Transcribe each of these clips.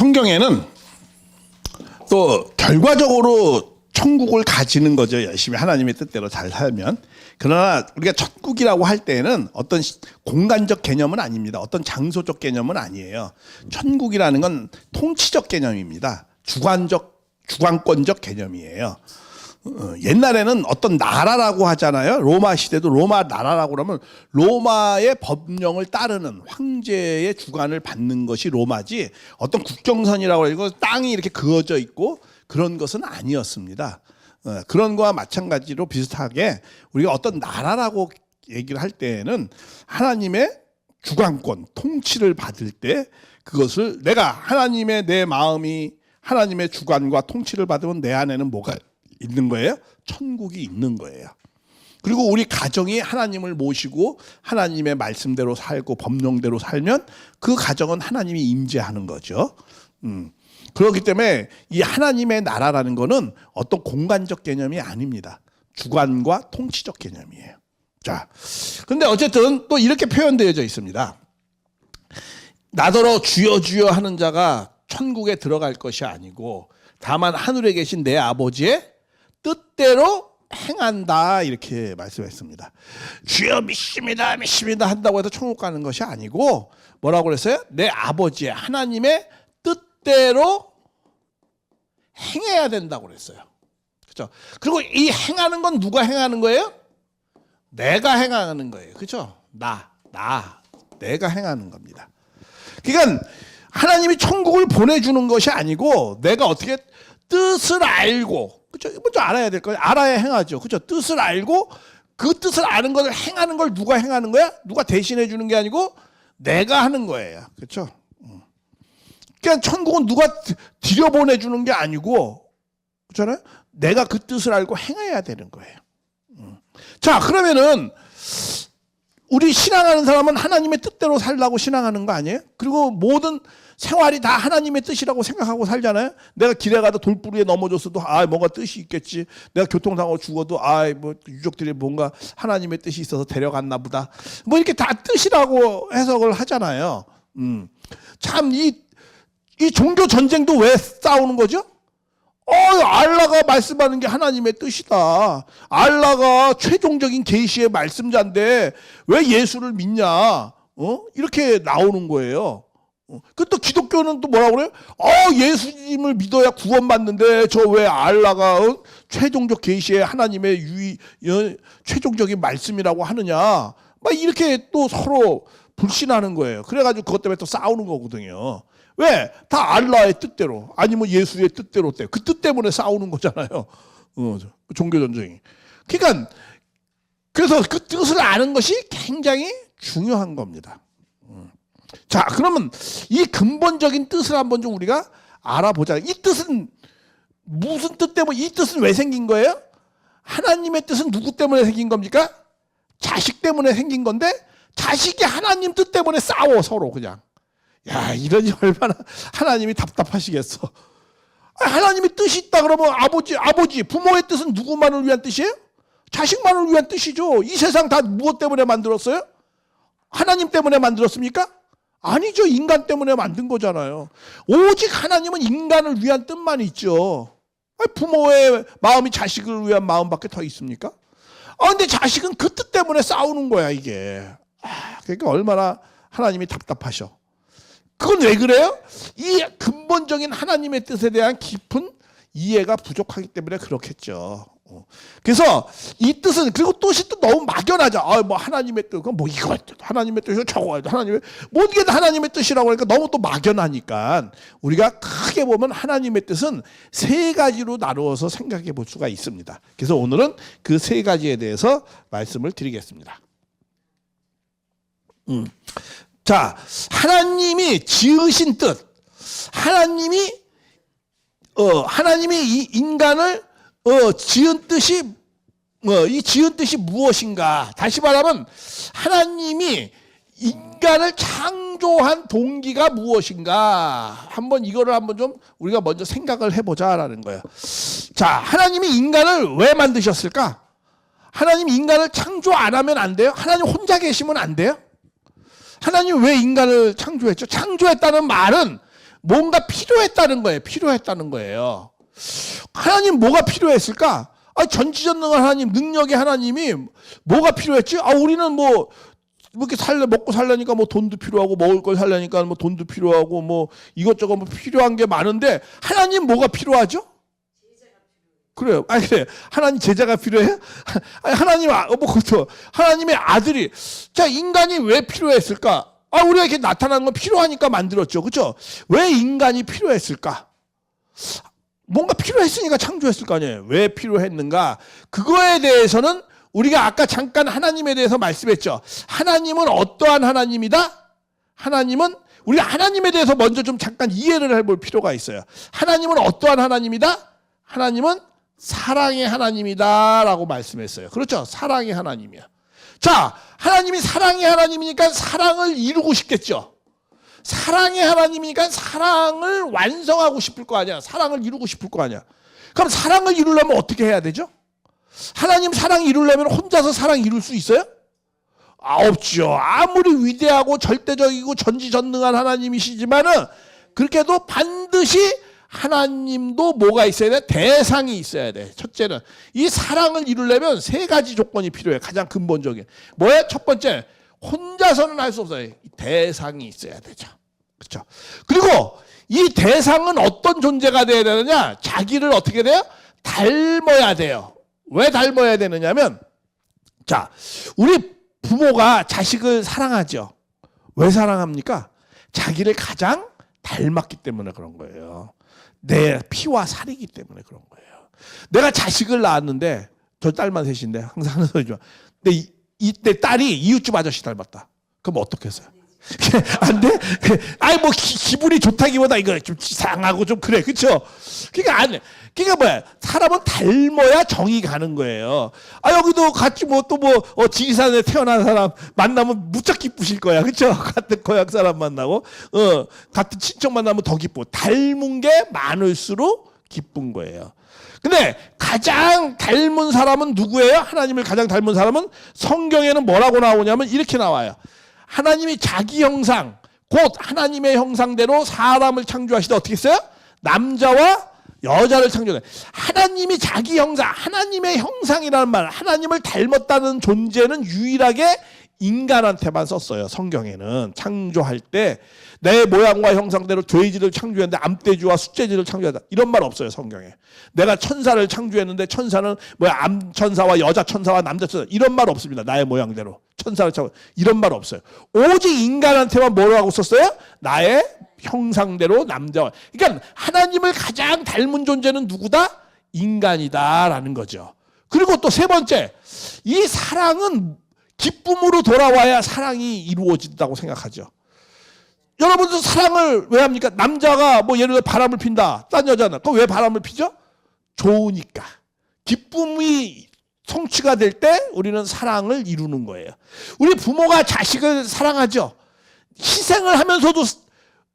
성경에는 또 결과적으로 천국을 가지는 거죠. 열심히 하나님의 뜻대로 잘 살면. 그러나 우리가 천국이라고 할 때에는 어떤 공간적 개념은 아닙니다. 어떤 장소적 개념은 아니에요. 천국이라는 건 통치적 개념입니다. 주관권적 개념이에요. 옛날에는 어떤 나라라고 하잖아요. 로마 시대도 로마 나라라고 그러면 로마의 법령을 따르는 황제의 주관을 받는 것이 로마지, 어떤 국경선이라고 해서 땅이 이렇게 그어져 있고 그런 것은 아니었습니다. 그런 거와 마찬가지로 비슷하게 우리가 어떤 나라라고 얘기를 할 때에는 하나님의 주관권, 통치를 받을 때 그것을 내가 하나님의 내 마음이 하나님의 주관과 통치를 받으면 내 안에는 뭐가 있는 거예요? 천국이 있는 거예요. 그리고 우리 가정이 하나님을 모시고 하나님의 말씀대로 살고 법령대로 살면 그 가정은 하나님이 임재하는 거죠. 그렇기 때문에 이 하나님의 나라라는 거는 어떤 공간적 개념이 아닙니다. 주관과 통치적 개념이에요. 자, 근데 어쨌든 또 이렇게 표현되어져 있습니다. 나더러 주여 주여 하는 자가 천국에 들어갈 것이 아니고 다만 하늘에 계신 내 아버지의 뜻대로 행한다, 이렇게 말씀했습니다. 주여 믿습니다 믿습니다 한다고 해서 천국 가는 것이 아니고 뭐라고 그랬어요? 내 아버지의 하나님의 뜻대로 행해야 된다고 그랬어요. 그렇죠? 그리고 이 행하는 건 누가 행하는 거예요? 내가 행하는 거예요. 그렇죠? 내가 행하는 겁니다. 그러니까 하나님이 천국을 보내주는 것이 아니고 내가 어떻게 뜻을 알고, 그렇죠? 먼저 알아야 될 거예요. 알아야 행하죠. 그렇죠? 뜻을 알고 그 뜻을 아는 것을 행하는 걸 누가 행하는 거야? 누가 대신해 주는 게 아니고 내가 하는 거예요. 그렇죠? 그러니까 천국은 누가 들여보내 주는 게 아니고, 그렇잖아요? 내가 그 뜻을 알고 행해야 되는 거예요. 자, 그러면은 우리 신앙하는 사람은 하나님의 뜻대로 살라고 신앙하는 거 아니에요? 그리고 모든 생활이 다 하나님의 뜻이라고 생각하고 살잖아요. 내가 길에 가다 돌부리에 넘어졌어도 뭔가 뜻이 있겠지. 내가 교통사고 죽어도 뭐 유족들이 뭔가 하나님의 뜻이 있어서 데려갔나 보다. 뭐 이렇게 다 뜻이라고 해석을 하잖아요. 참 이 종교 전쟁도 왜 싸우는 거죠? 알라가 말씀하는 게 하나님의 뜻이다. 알라가 최종적인 계시의 말씀자인데 왜 예수를 믿냐? 이렇게 나오는 거예요. 그 또 기독교는 또 뭐라고 그래요? 예수님을 믿어야 구원받는데 저 왜 알라가 최종적 계시의 하나님의 최종적인 말씀이라고 하느냐? 막 이렇게 또 서로 불신하는 거예요. 그래가지고 그것 때문에 또 싸우는 거거든요. 왜? 다 알라의 뜻대로 아니면 예수의 뜻대로 때 그 뜻 때문에 싸우는 거잖아요. 종교 전쟁이. 그러니까 그래서 그 뜻을 아는 것이 굉장히 중요한 겁니다. 자, 그러면 이 근본적인 뜻을 한번 좀 우리가 알아보자. 이 뜻은 무슨 뜻 때문에, 이 뜻은 왜 생긴 거예요? 하나님의 뜻은 누구 때문에 생긴 겁니까? 자식 때문에 생긴 건데 자식이 하나님 뜻 때문에 싸워 서로 그냥. 야, 이러니 얼마나 하나님이 답답하시겠어. 하나님의 뜻이 있다 그러면 아버지 부모의 뜻은 누구만을 위한 뜻이에요? 자식만을 위한 뜻이죠. 이 세상 다 무엇 때문에 만들었어요? 하나님 때문에 만들었습니까? 아니죠. 인간 때문에 만든 거잖아요. 오직 하나님은 인간을 위한 뜻만 있죠. 부모의 마음이 자식을 위한 마음밖에 더 있습니까? 근데 자식은 그 뜻 때문에 싸우는 거야 이게. 그러니까 얼마나 하나님이 답답하셔. 그건 왜 그래요? 이 근본적인 하나님의 뜻에 대한 깊은 이해가 부족하기 때문에 그렇겠죠. 그래서 이 뜻은, 그리고 뜻이 또 너무 막연하죠. 뭐 하나님의 뜻, 뭐 이거 하나님의 뜻이고 저거 하나님의, 모든 게 다 하나님의 뜻이라고 하니까 너무 또 막연하니까 우리가 크게 보면 하나님의 뜻은 세 가지로 나누어서 생각해 볼 수가 있습니다. 그래서 오늘은 그 세 가지에 대해서 말씀을 드리겠습니다. 자, 하나님이 지으신 뜻, 하나님이 이 인간을 지은 뜻이 이 지은 뜻이 무엇인가? 다시 말하면 하나님이 인간을 창조한 동기가 무엇인가? 이거를 한번 좀 우리가 먼저 생각을 해보자라는 거예요. 자, 하나님이 인간을 왜 만드셨을까? 하나님 인간을 창조 안 하면 안 돼요? 하나님 혼자 계시면 안 돼요? 하나님 왜 인간을 창조했죠? 창조했다는 말은 뭔가 필요했다는 거예요. 필요했다는 거예요. 하나님 뭐가 필요했을까? 전지전능한 하나님, 능력의 하나님이 뭐가 필요했지? 우리는 뭐 이렇게 먹고 살려니까 뭐 돈도 필요하고, 먹을 걸 살려니까 뭐 돈도 필요하고, 뭐 이것저것 뭐 필요한 게 많은데, 하나님 뭐가 필요하죠? 그래요. 그래. 하나님 제자가 필요해요? 하나님, 그것도 하나님의 아들이. 자, 인간이 왜 필요했을까? 우리가 이렇게 나타나는 건 필요하니까 만들었죠. 그렇죠? 왜 인간이 필요했을까? 뭔가 필요했으니까 창조했을 거 아니에요. 왜 필요했는가? 그거에 대해서는 우리가 아까 잠깐 하나님에 대해서 말씀했죠. 하나님은 어떠한 하나님이다? 하나님은, 우리가 하나님에 대해서 먼저 좀 잠깐 이해를 해볼 필요가 있어요. 하나님은 어떠한 하나님이다? 하나님은 사랑의 하나님이다 라고 말씀했어요. 그렇죠? 사랑의 하나님이야. 자, 하나님이 사랑의 하나님이니까 사랑을 이루고 싶겠죠. 사랑의 하나님이니까 사랑을 완성하고 싶을 거 아니야. 사랑을 이루고 싶을 거 아니야. 그럼 사랑을 이루려면 어떻게 해야 되죠? 하나님 사랑 이루려면 혼자서 사랑 이룰 수 있어요? 없죠. 아무리 위대하고 절대적이고 전지전능한 하나님이시지만은 그렇게 해도 반드시 하나님도 뭐가 있어야 돼? 대상이 있어야 돼. 첫째는 이 사랑을 이루려면 세 가지 조건이 필요해. 가장 근본적인. 뭐야? 첫 번째, 혼자서는 할 수 없어요. 대상이 있어야 되죠. 그렇죠? 그리고 이 대상은 어떤 존재가 돼야 되느냐? 자기를 어떻게 돼요? 닮아야 돼요. 왜 닮아야 되느냐면, 자, 우리 부모가 자식을 사랑하죠. 왜 사랑합니까? 자기를 가장 닮았기 때문에 그런 거예요. 내 피와 살이기 때문에 그런 거예요. 내가 자식을 낳았는데, 저 딸만 셋인데 항상 하는 소리죠. 근데 내 딸이 이웃집 아저씨 닮았다. 그럼 어떻게 했어요? 안 돼? 뭐 기분이 좋다기보다 이거 좀 이상하고 좀 그래. 그렇죠? 그러니까 안 돼. 그러니까 뭐야? 사람은 닮아야 정이 가는 거예요. 여기도 같이 지리산에 태어난 사람 만나면 무척 기쁘실 거야. 그렇죠? 같은 고향 사람 만나고 같은 친척 만나면 더 기쁘고, 닮은 게 많을수록 기쁜 거예요. 근데 가장 닮은 사람은 누구예요? 하나님을 가장 닮은 사람은 성경에는 뭐라고 나오냐면 이렇게 나와요. 하나님이 자기 형상, 곧 하나님의 형상대로 사람을 창조하시다 어떻게 했어요? 남자와 여자를 창조해. 하나님이 자기 형상, 하나님의 형상이라는 말, 하나님을 닮았다는 존재는 유일하게 인간한테만 썼어요. 성경에는 창조할 때 내 모양과 형상대로 돼지를 창조했는데 암돼지와 숫돼지를 창조했다. 이런 말 없어요. 성경에. 내가 천사를 창조했는데 천사는 암천사와 여자천사와 남자천사 이런 말 없습니다. 나의 모양대로 천사를 창조, 이런 말 없어요. 오직 인간한테만 뭐라고 썼어요? 나의 형상대로 남자와. 그러니까 하나님을 가장 닮은 존재는 누구다? 인간이다라는 거죠. 그리고 또 세 번째, 이 사랑은 기쁨으로 돌아와야 사랑이 이루어진다고 생각하죠. 여러분도 사랑을 왜 합니까? 남자가 예를 들어 바람을 핀다. 딴 여자는. 그럼 왜 바람을 피죠? 좋으니까. 기쁨이 성취가 될 때 우리는 사랑을 이루는 거예요. 우리 부모가 자식을 사랑하죠. 희생을 하면서도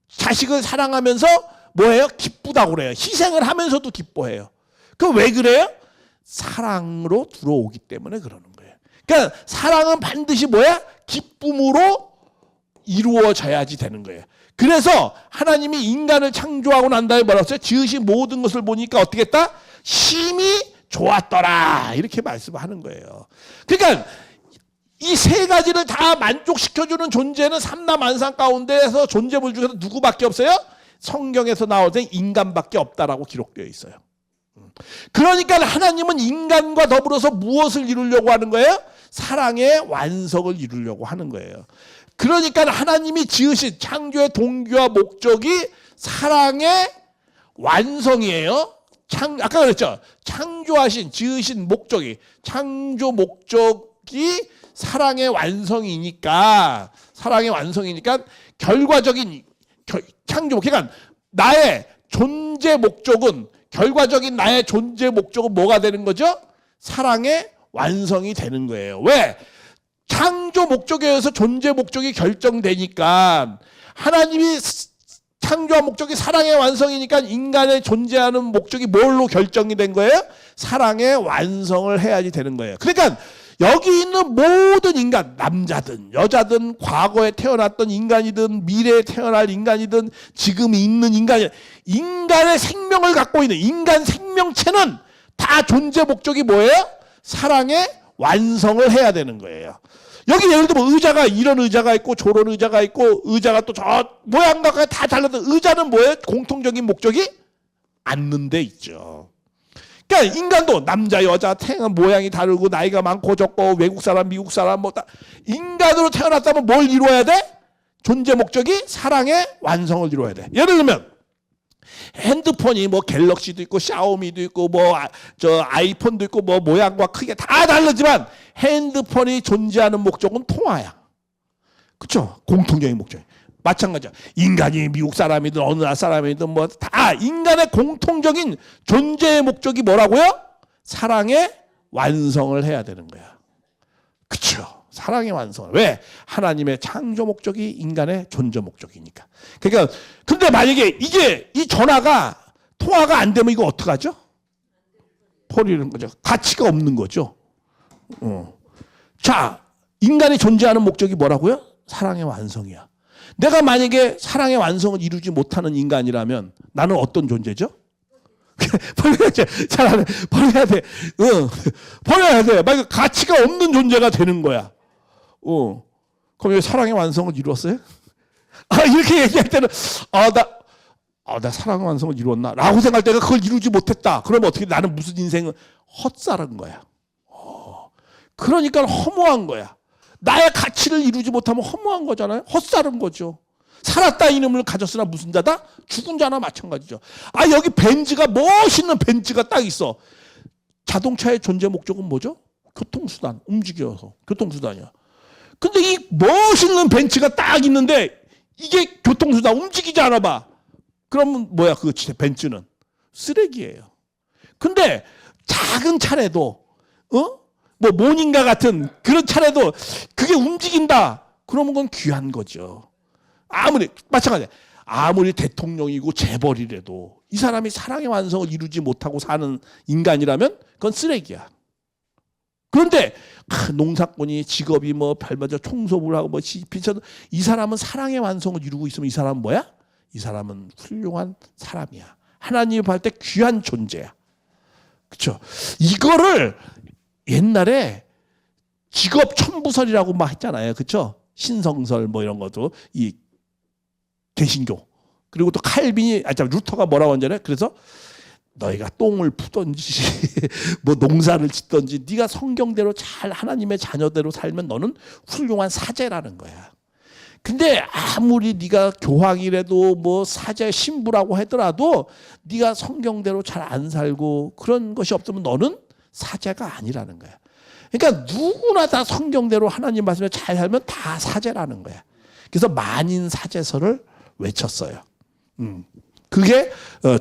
자식을 사랑하면서 뭐예요? 기쁘다고 그래요. 희생을 하면서도 기뻐해요. 그럼 왜 그래요? 사랑으로 들어오기 때문에 그러는 거예요. 그러니까 사랑은 반드시 뭐야? 기쁨으로 이루어져야지 되는 거예요. 그래서 하나님이 인간을 창조하고 난 다음에 뭐라고 했어요? 지으신 모든 것을 보니까 어떻게 했다? 심히 좋았더라. 이렇게 말씀을 하는 거예요. 그러니까 이 세 가지를 다 만족시켜주는 존재는 삼라만상 가운데에서 존재물 중에서 누구밖에 없어요? 성경에서 나오는 인간밖에 없다라고 기록되어 있어요. 그러니까 하나님은 인간과 더불어서 무엇을 이루려고 하는 거예요? 사랑의 완성을 이루려고 하는 거예요. 그러니까 하나님이 지으신 창조의 동기와 목적이 사랑의 완성이에요. 아까 그랬죠. 창조하신, 지으신 목적이, 창조 목적이 사랑의 완성이니까 결과적인 창조, 그러니까 나의 존재 목적은, 결과적인 나의 존재 목적은 뭐가 되는 거죠? 사랑의 완성이 되는 거예요. 왜? 창조 목적에 의해서 존재 목적이 결정되니까, 하나님이 창조한 목적이 사랑의 완성이니까 인간의 존재하는 목적이 뭘로 결정이 된 거예요? 사랑의 완성을 해야지 되는 거예요. 그러니까 여기 있는 모든 인간, 남자든 여자든 과거에 태어났던 인간이든 미래에 태어날 인간이든 지금 있는 인간의 생명을 갖고 있는 인간 생명체는 다 존재 목적이 뭐예요? 사랑의 완성을 해야 되는 거예요. 여기 예를 들면 의자가 이런 의자가 있고 저런 의자가 있고 의자가 또 저 모양과 다 달라도 의자는 뭐예요? 공통적인 목적이 앉는 데 있죠. 그러니까 인간도 남자 여자 태어난 모양이 다르고 나이가 많고 적고 외국 사람 미국 사람 뭐 다 인간으로 태어났다면 뭘 이루어야 돼? 존재 목적이 사랑의 완성을 이루어야 돼. 예를 들면 핸드폰이 뭐 갤럭시도 있고 샤오미도 있고 뭐 저 아이폰도 있고 뭐 모양과 크기가 다 다르지만 핸드폰이 존재하는 목적은 통화야. 그렇죠? 공통적인 목적. 마찬가지야. 인간이 미국 사람이든 어느 나라 사람이든 뭐 다 인간의 공통적인 존재의 목적이 뭐라고요? 사랑의 완성을 해야 되는 거야. 그렇죠? 사랑의 완성을. 왜? 하나님의 창조 목적이 인간의 존재 목적이니까. 그러니까 근데 만약에 이게 이 전화가 통화가 안 되면 이거 어떡하죠? 버리는 거죠. 가치가 없는 거죠. 자, 인간이 존재하는 목적이 뭐라고요? 사랑의 완성이야. 내가 만약에 사랑의 완성을 이루지 못하는 인간이라면 나는 어떤 존재죠? 버려야지. 잘하네. 버려야 돼. 버려야 돼. 만약에 가치가 없는 존재가 되는 거야. 그럼 왜 사랑의 완성을 이루었어요? 이렇게 얘기할 때는 나 사랑의 완성을 이루었나? 라고 생각할 때가 그걸 이루지 못했다. 그러면 어떻게 나는 무슨 인생은 헛살은 거야. 그러니까 허무한 거야. 나의 가치를 이루지 못하면 허무한 거잖아요. 헛살은 거죠. 살았다 이름을 가졌으나 무슨 자다? 죽은 자나 마찬가지죠. 여기 벤츠가 멋있는 벤츠가 딱 있어. 자동차의 존재 목적은 뭐죠? 교통수단, 움직여서 교통수단이야. 근데 이 멋있는 벤츠가 딱 있는데 이게 교통수단 움직이지 않아 봐. 그러면 뭐야 그 벤츠는? 쓰레기예요. 근데 작은 차라도 뭐 모닝가 같은 그런 차라도 그게 움직인다. 그러면 그건 귀한 거죠. 마찬가지야. 아무리 대통령이고 재벌이라도 이 사람이 사랑의 완성을 이루지 못하고 사는 인간이라면 그건 쓰레기야. 그런데 농사꾼이 직업이 뭐 별마저 청소부를 하고 뭐 빚져도 이 사람은 사랑의 완성을 이루고 있으면 이 사람은 뭐야? 이 사람은 훌륭한 사람이야. 하나님이 볼 때 귀한 존재야. 그렇죠? 이거를 옛날에 직업 천부설이라고 막 했잖아요. 그렇죠? 신성설 뭐 이런 것도 이 개신교. 그리고 또 칼빈이 루터가 뭐라고 하잖아요. 그래서 너희가 똥을 푸든지 뭐 농사를 짓든지 네가 성경대로 잘 하나님의 자녀대로 살면 너는 훌륭한 사제라는 거야. 근데 아무리 네가 교황이라도 뭐 사제 신부라고 하더라도 네가 성경대로 잘 안 살고 그런 것이 없으면 너는 사제가 아니라는 거야. 그러니까 누구나 다 성경대로 하나님 말씀에 잘 살면 다 사제라는 거야. 그래서 만인 사제설을 외쳤어요. 그게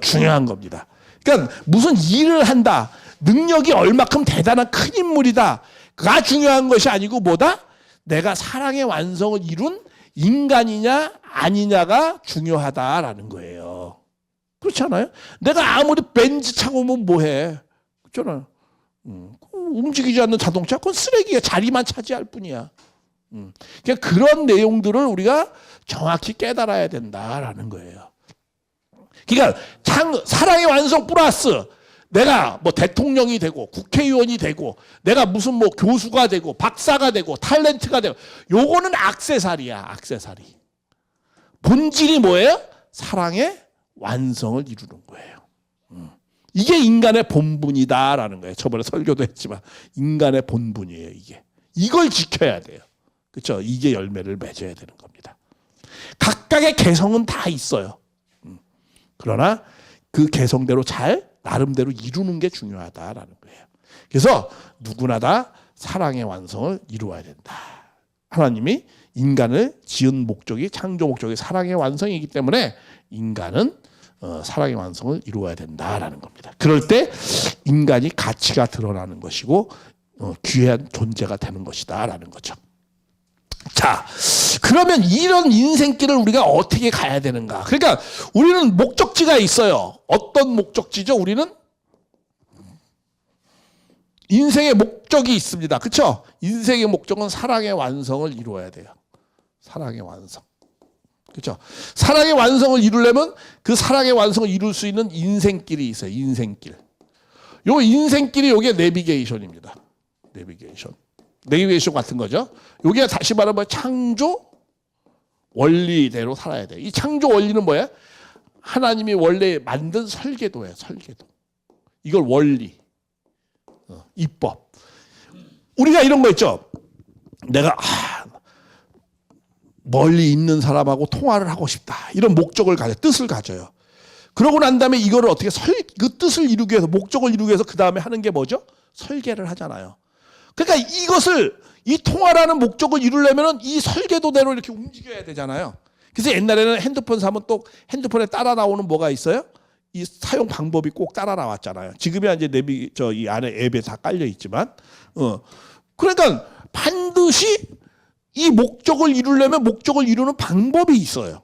중요한 겁니다. 그러니까 무슨 일을 한다. 능력이 얼마큼 대단한 큰 인물이다가 중요한 것이 아니고 뭐다? 내가 사랑의 완성을 이룬 인간이냐 아니냐가 중요하다라는 거예요. 그렇지 않아요? 내가 아무리 벤츠 차고 오면 뭐해? 그렇잖아요. 움직이지 않는 자동차 그건 쓰레기야. 자리만 차지할 뿐이야. 그러니까 그런 내용들을 우리가 정확히 깨달아야 된다라는 거예요. 그러니까 사랑의 완성 플러스 내가 뭐 대통령이 되고 국회의원이 되고 내가 무슨 뭐 교수가 되고 박사가 되고 탤런트가 되고 요거는 액세서리야. 액세서리. 본질이 뭐예요? 사랑의 완성을 이루는 거예요. 이게 인간의 본분이다라는 거예요. 저번에 설교도 했지만 인간의 본분이에요. 이게. 이걸 지켜야 돼요. 그렇죠? 이게 열매를 맺어야 되는 겁니다. 각각의 개성은 다 있어요. 그러나 그 개성대로 잘 나름대로 이루는 게 중요하다라는 거예요. 그래서 누구나 다 사랑의 완성을 이루어야 된다. 하나님이 인간을 지은 목적이 창조 목적이 사랑의 완성이기 때문에 인간은 사랑의 완성을 이루어야 된다라는 겁니다. 그럴 때 인간이 가치가 드러나는 것이고 귀한 존재가 되는 것이다라는 거죠. 자, 그러면 이런 인생길을 우리가 어떻게 가야 되는가? 그러니까 우리는 목적지가 있어요. 어떤 목적지죠? 우리는 인생의 목적이 있습니다. 그렇죠? 인생의 목적은 사랑의 완성을 이루어야 돼요. 사랑의 완성. 그렇죠? 사랑의 완성을 이루려면 그 사랑의 완성을 이룰 수 있는 인생길이 있어요. 인생길. 요 인생길이 요게 내비게이션입니다. 내비게이션 같은 거죠. 요게 다시 말하면 창조 원리대로 살아야 돼요. 이 창조 원리는 뭐예요? 하나님이 원래 만든 설계도예요. 설계도. 이걸 원리. 입법. 우리가 이런 거 있죠. 내가 멀리 있는 사람하고 통화를 하고 싶다. 이런 목적을 가져, 뜻을 가져요. 그러고 난 다음에 이거를 어떻게 그 뜻을 이루기 위해서, 목적을 이루기 위해서 그 다음에 하는 게 뭐죠? 설계를 하잖아요. 그러니까 이 통화라는 목적을 이루려면 이 설계도대로 이렇게 움직여야 되잖아요. 그래서 옛날에는 핸드폰 사면 또 핸드폰에 따라 나오는 뭐가 있어요? 이 사용 방법이 꼭 따라 나왔잖아요. 지금이야 이제 이 안에 앱에 다 깔려 있지만, 그러니까 반드시 이 목적을 이루려면 목적을 이루는 방법이 있어요.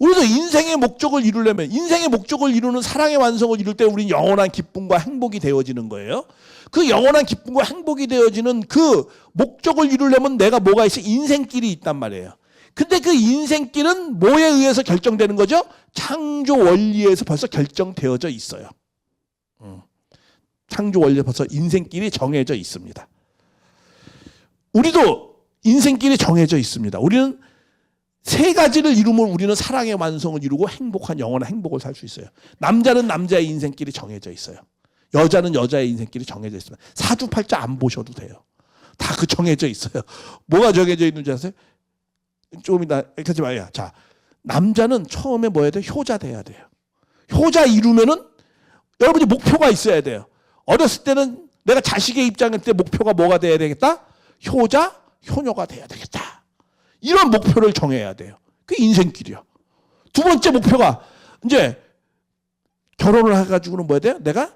우리도 인생의 목적을 이루려면, 인생의 목적을 이루는 사랑의 완성을 이룰 때 우리는 영원한 기쁨과 행복이 되어지는 거예요. 그 영원한 기쁨과 행복이 되어지는 그 목적을 이루려면 내가 뭐가 있어? 인생길이 있단 말이에요. 근데 그 인생길은 뭐에 의해서 결정되는 거죠? 창조 원리에서 벌써 결정되어져 있어요. 창조 원리에 벌써 인생길이 정해져 있습니다. 우리도 인생길이 정해져 있습니다. 우리는 세 가지를 이루면 우리는 사랑의 완성을 이루고 행복한 영원한 행복을 살 수 있어요. 남자는 남자의 인생길이 정해져 있어요. 여자는 여자의 인생길이 정해져 있습니다. 사주팔자 안 보셔도 돼요. 다 그 정해져 있어요. 뭐가 정해져 있는지 아세요? 조금 이따 하지 마요. 자, 남자는 처음에 뭐 해야 돼요? 효자 돼야 돼요. 효자 이루면은 여러분이 목표가 있어야 돼요. 어렸을 때는 내가 자식의 입장일 때 목표가 뭐가 돼야 되겠다? 효자, 효녀가 돼야 되겠다. 이런 목표를 정해야 돼요. 그게 인생길이요. 두 번째 목표가 이제 결혼을 해가지고는 뭐 해야 돼요? 내가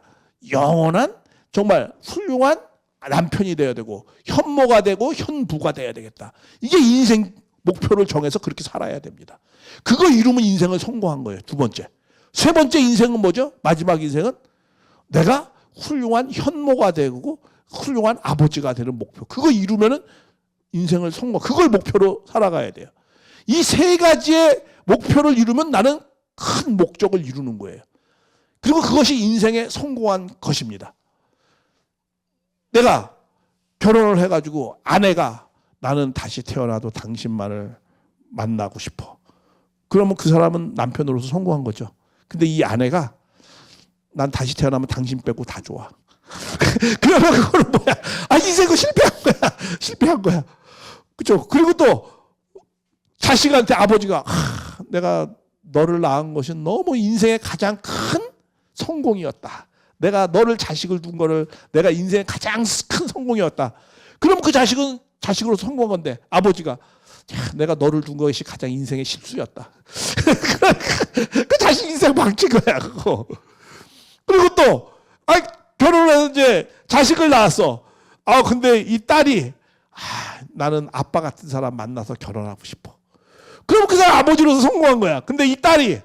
영원한 정말 훌륭한 남편이 돼야 되고 현모가 되고 현부가 돼야 되겠다. 이게 인생 목표를 정해서 그렇게 살아야 됩니다. 그거 이루면 인생을 성공한 거예요. 두 번째. 세 번째 인생은 뭐죠? 마지막 인생은 내가 훌륭한 현모가 되고 훌륭한 아버지가 되는 목표. 그거 이루면은 인생을 성공. 그걸 목표로 살아가야 돼요. 이 세 가지의 목표를 이루면 나는 큰 목적을 이루는 거예요. 그리고 그것이 인생에 성공한 것입니다. 내가 결혼을 해가지고 아내가 나는 다시 태어나도 당신만을 만나고 싶어. 그러면 그 사람은 남편으로서 성공한 거죠. 근데 이 아내가 난 다시 태어나면 당신 빼고 다 좋아. 그러면 그거는 뭐야? 인생 실패한 거야. 그렇죠? 그리고 또 자식한테 아버지가 내가 너를 낳은 것은 너무 인생의 가장 큰 성공이었다. 내가 너를 자식을 둔 거를 내가 인생의 가장 큰 성공이었다. 그럼 그 자식은 자식으로 성공한 건데 아버지가 내가 너를 둔 것이 가장 인생의 실수였다. 그 자식 인생 망친 거야 그거. 그리고 또 결혼해서 이제 자식을 낳았어. 근데 이 딸이 나는 아빠 같은 사람 만나서 결혼하고 싶어. 그럼 그 사람 아버지로서 성공한 거야. 근데 이 딸이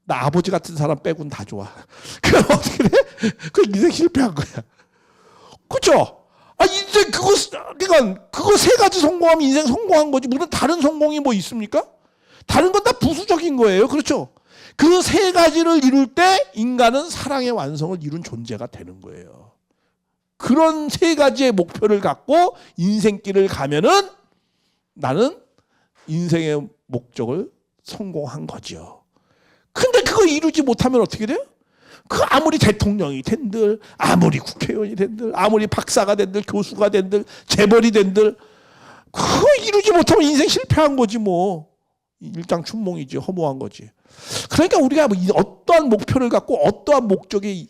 나 아버지 같은 사람 빼고는 다 좋아. 그럼 어떻게 돼? 그 인생 실패한 거야. 그렇죠? 인생 그거 세 가지 성공하면 인생 성공한 거지. 무슨 다른 성공이 뭐 있습니까? 다른 건 다 부수적인 거예요. 그렇죠? 그 세 가지를 이룰 때 인간은 사랑의 완성을 이룬 존재가 되는 거예요. 그런 세 가지의 목표를 갖고 인생길을 가면은 나는 인생의 목적을 성공한 거죠. 근데 그거 이루지 못하면 어떻게 돼요? 아무리 대통령이 된들, 아무리 국회의원이 된들, 아무리 박사가 된들, 교수가 된들, 재벌이 된들, 그거 이루지 못하면 인생 실패한 거지 뭐. 일장춘몽이지, 허무한 거지. 그러니까 우리가 어떠한 목표를 갖고 어떠한 목적의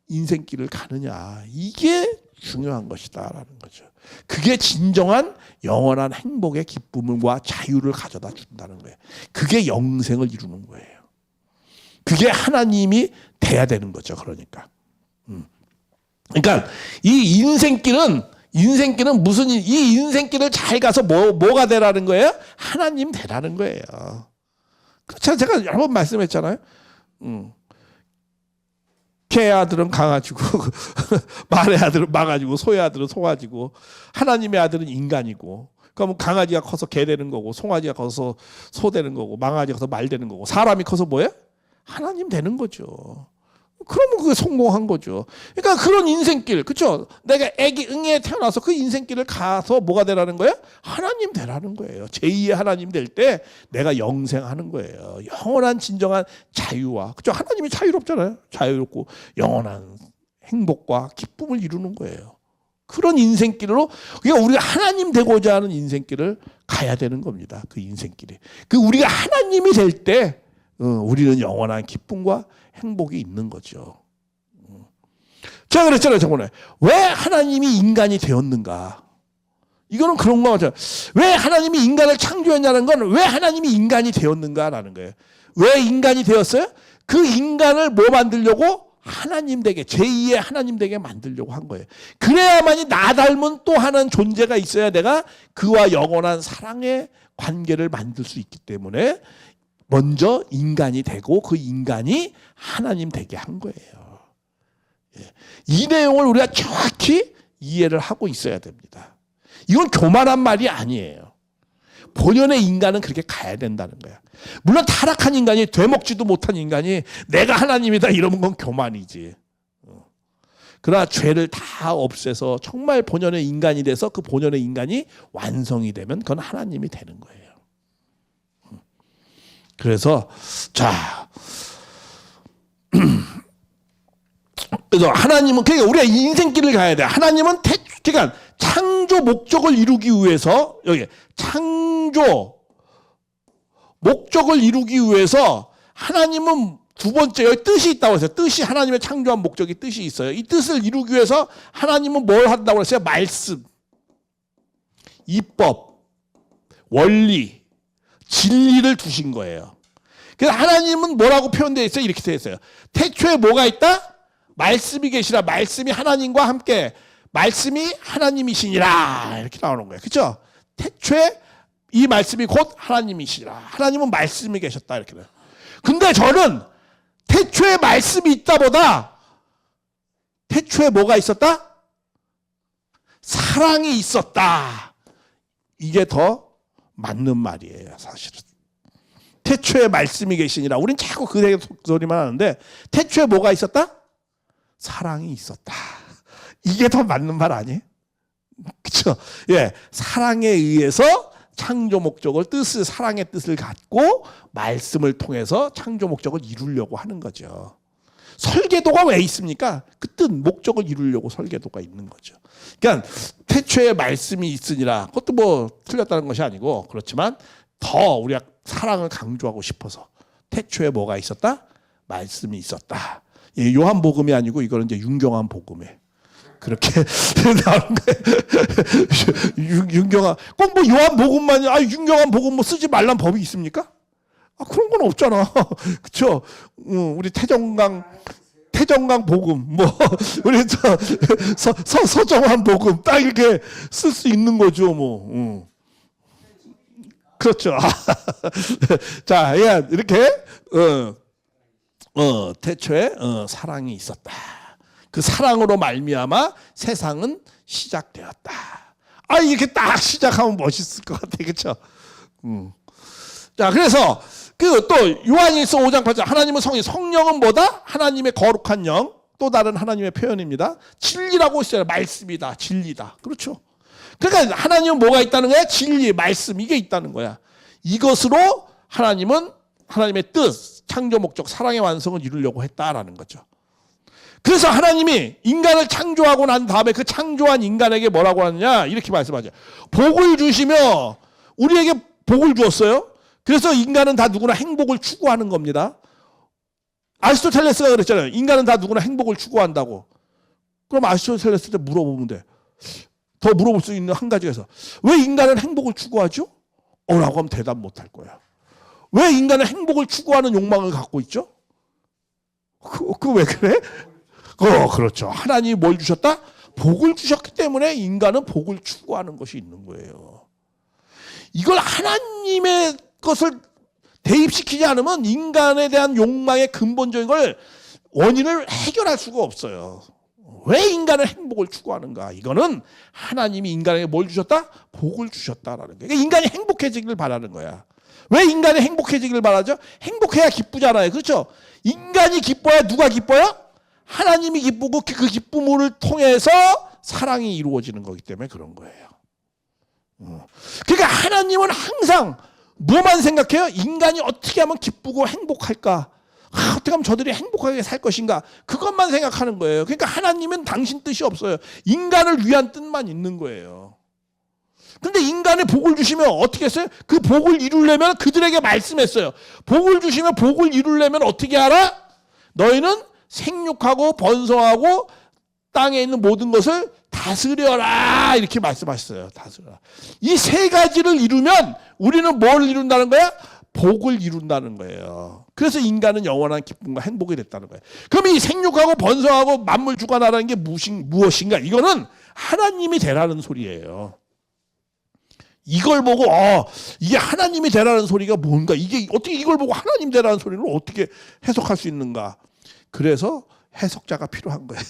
인생길을 가느냐, 이게 중요한 것이다라는 거죠. 그게 진정한 영원한 행복의 기쁨과 자유를 가져다 준다는 거예요. 그게 영생을 이루는 거예요. 그게 하나님이 돼야 되는 거죠. 그러니까 이 인생길은 무슨 이 인생길을 잘 가서 뭐가 되라는 거예요? 하나님 되라는 거예요. 제가 여러 번 말씀했잖아요. 개의 아들은 강아지고 말의 아들은 망아지고 소의 아들은 송아지고 하나님의 아들은 인간이고 그러면 강아지가 커서 개 되는 거고 송아지가 커서 소 되는 거고 망아지가 커서 말 되는 거고 사람이 커서 뭐예요? 하나님 되는 거죠. 그러면 그게 성공한 거죠. 그러니까 그런 인생길, 그렇죠? 내가 애기 응애에 태어나서 그 인생길을 가서 뭐가 되라는 거예요? 하나님 되라는 거예요. 제2의 하나님 될 때 내가 영생하는 거예요. 영원한 진정한 자유와, 그렇죠? 하나님이 자유롭잖아요. 자유롭고 영원한 행복과 기쁨을 이루는 거예요. 그런 인생길로, 그러니까 우리가 하나님 되고자 하는 인생길을 가야 되는 겁니다. 그 인생길이. 그 우리가 하나님이 될 때 우리는 영원한 기쁨과 행복이 있는 거죠. 제가 그랬잖아요, 저번에. 왜 하나님이 인간이 되었는가? 이거는 그런 거 같아요. 왜 하나님이 인간을 창조했냐는 건 왜 하나님이 인간이 되었는가라는 거예요. 왜 인간이 되었어요? 그 인간을 뭐 만들려고? 하나님 되게, 제2의 하나님 되게 만들려고 한 거예요. 그래야만이 나 닮은 또 하나는 존재가 있어야 내가 그와 영원한 사랑의 관계를 만들 수 있기 때문에 먼저 인간이 되고 그 인간이 하나님 되게 한 거예요. 이 내용을 우리가 정확히 이해를 하고 있어야 됩니다. 이건 교만한 말이 아니에요. 본연의 인간은 그렇게 가야 된다는 거야. 물론 타락한 인간이, 되먹지도 못한 인간이 내가 하나님이다 이러면 건 교만이지. 그러나 죄를 다 없애서 정말 본연의 인간이 돼서 그 본연의 인간이 완성이 되면 그건 하나님이 되는 거예요. 그래서 자, 그래서 하나님은, 그러니까 우리가 인생길을 가야 돼. 하나님은 그러니까 창조 목적을 이루기 위해서, 여기 창조 목적을 이루기 위해서 하나님은 두 번째, 여기 뜻이 있다고 했어요. 뜻이, 하나님의 창조한 목적이 뜻이 있어요. 이 뜻을 이루기 위해서 하나님은 뭘 한다고 했어요? 말씀, 이법, 원리, 진리를 두신 거예요. 그래서 하나님은 뭐라고 표현되어 있어요? 이렇게 되어 있어요. 태초에 뭐가 있다? 말씀이 계시라. 말씀이 하나님과 함께, 말씀이 하나님이시니라. 이렇게 나오는 거예요. 그렇죠? 태초에 이 말씀이 곧 하나님이시라. 하나님은 말씀이 계셨다. 이렇게 돼요. 근데 저는 태초에 말씀이 있다보다 태초에 뭐가 있었다? 사랑이 있었다. 이게 더 맞는 말이에요, 사실은. 태초에 말씀이 계시니라. 우린 자꾸 그 소리만 하는데 태초에 뭐가 있었다? 사랑이 있었다. 이게 더 맞는 말 아니에요? 그렇죠? 예, 사랑에 의해서 창조 목적을, 뜻을, 사랑의 뜻을 갖고 말씀을 통해서 창조 목적을 이루려고 하는 거죠. 설계도가 왜 있습니까? 그 뜻, 목적을 이루려고 설계도가 있는 거죠. 그러니까 태초에 말씀이 있으니라. 그것도 뭐 틀렸다는 것이 아니고, 그렇지만 더 우리가 사랑을 강조하고 싶어서 태초에 뭐가 있었다? 말씀이 있었다. 예, 요한복음이 아니고 이거는 이제 윤경한 복음에 그렇게 나오는 거예요. 윤경한, 꼭 뭐 요한복음만이, 윤경한 복음 뭐 쓰지 말란 법이 있습니까? 그런 건 없잖아. 그쵸? 우리 태정강 복음, 뭐, 우리 서정환 복음, 딱 이렇게 쓸 수 있는 거죠, 뭐. 그렇죠. 자, 예, 이렇게, 태초에, 사랑이 있었다. 그 사랑으로 말미암아 세상은 시작되었다. 이렇게 딱 시작하면 멋있을 것 같아. 그렇죠? 자, 그래서 그 또 요한일서 5장 8절, 하나님은 성령은 뭐다? 하나님의 거룩한 영, 또 다른 하나님의 표현입니다. 진리라고 했어요. 말씀이다. 진리다. 그렇죠? 그러니까 하나님은 뭐가 있다는 거야? 진리, 말씀, 이게 있다는 거야. 이것으로 하나님은 하나님의 뜻, 창조 목적, 사랑의 완성을 이루려고 했다라는 거죠. 그래서 하나님이 인간을 창조하고 난 다음에 그 창조한 인간에게 뭐라고 하느냐, 이렇게 말씀하죠. 복을 주시며, 우리에게 복을 주었어요. 그래서 인간은 다 누구나 행복을 추구하는 겁니다. 아리스토텔레스가 그랬잖아요. 인간은 다 누구나 행복을 추구한다고. 그럼 아리스토텔레스한테 물어보면 돼. 더 물어볼 수 있는 한 가지가 있어. 왜 인간은 행복을 추구하죠? 라고 하면 대답 못 할 거야. 왜 인간은 행복을 추구하는 욕망을 갖고 있죠? 그 왜 그래? 그렇죠. 하나님이 뭘 주셨다? 복을 주셨기 때문에 인간은 복을 추구하는 것이 있는 거예요. 이걸 하나님의 것을 대입시키지 않으면 인간에 대한 욕망의 근본적인 걸 원인을 해결할 수가 없어요. 왜 인간은 행복을 추구하는가? 이거는 하나님이 인간에게 뭘 주셨다? 복을 주셨다라는 거예요. 그러니까 인간이 행복해지기를 바라는 거야. 왜 인간이 행복해지기를 바라죠? 행복해야 기쁘잖아요. 그렇죠? 인간이 기뻐야 누가 기뻐요? 하나님이 기쁘고 그 기쁨을 통해서 사랑이 이루어지는 거기 때문에 그런 거예요. 그러니까 하나님은 항상 뭐만 생각해요? 인간이 어떻게 하면 기쁘고 행복할까? 어떻게 하면 저들이 행복하게 살 것인가? 그것만 생각하는 거예요. 그러니까 하나님은 당신 뜻이 없어요. 인간을 위한 뜻만 있는 거예요. 근데 인간의 복을 주시면 어떻게 했어요? 그 복을 이루려면 그들에게 말씀했어요. 복을 주시면 복을 이루려면 어떻게 하라? 너희는 생육하고 번성하고 땅에 있는 모든 것을 다스려라 이렇게 말씀하셨어요. 다스려라. 이 세 가지를 이루면 우리는 뭘 이룬다는 거야? 복을 이룬다는 거예요. 그래서 인간은 영원한 기쁨과 행복이 됐다는 거예요. 그럼 이 생육하고 번성하고 만물 주관하라는 게 무엇인가? 이거는 하나님이 되라는 소리예요. 이걸 보고 이게 하나님이 되라는 소리가 뭔가, 이게 어떻게 이걸 보고 하나님 되라는 소리를 어떻게 해석할 수 있는가? 그래서 해석자가 필요한 거예요.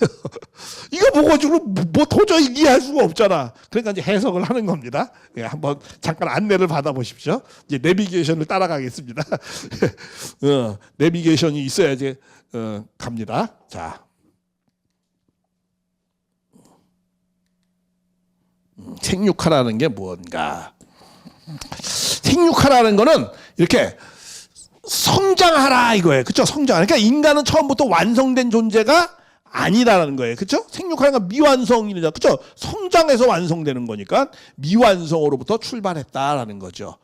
이거 보고 지금 뭐 도저히 이해할 수가 없잖아. 그러니까 이제 해석을 하는 겁니다. 예, 한번 잠깐 안내를 받아보십시오. 이제 내비게이션을 따라가겠습니다. 내비게이션이 있어야지 갑니다. 자, 생육하라는 게 뭔가? 생육하라는 거는 이렇게 성장하라 이거예요. 그렇죠? 성장. 그러니까 인간은 처음부터 완성된 존재가 아니라는 거예요. 그렇죠? 생육하는 건 미완성이죠. 그렇죠? 성장해서 완성되는 거니까 미완성으로부터 출발했다라는 거죠.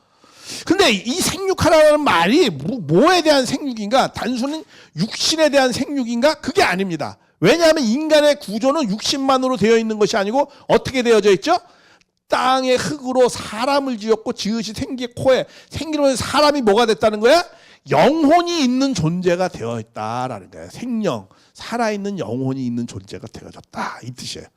근데 이 생육하라는 말이 뭐에 대한 생육인가? 단순히 육신에 대한 생육인가? 그게 아닙니다. 왜냐하면 인간의 구조는 육신만으로 되어 있는 것이 아니고 어떻게 되어져 있죠? 땅의 흙으로 사람을 지었고 지으시 생기 코에 생기로 사람이 뭐가 됐다는 거야? 영혼이 있는 존재가 되어 있다라는 거예요. 생명, 살아있는 영혼이 있는 존재가 되어졌다 이 뜻이에요.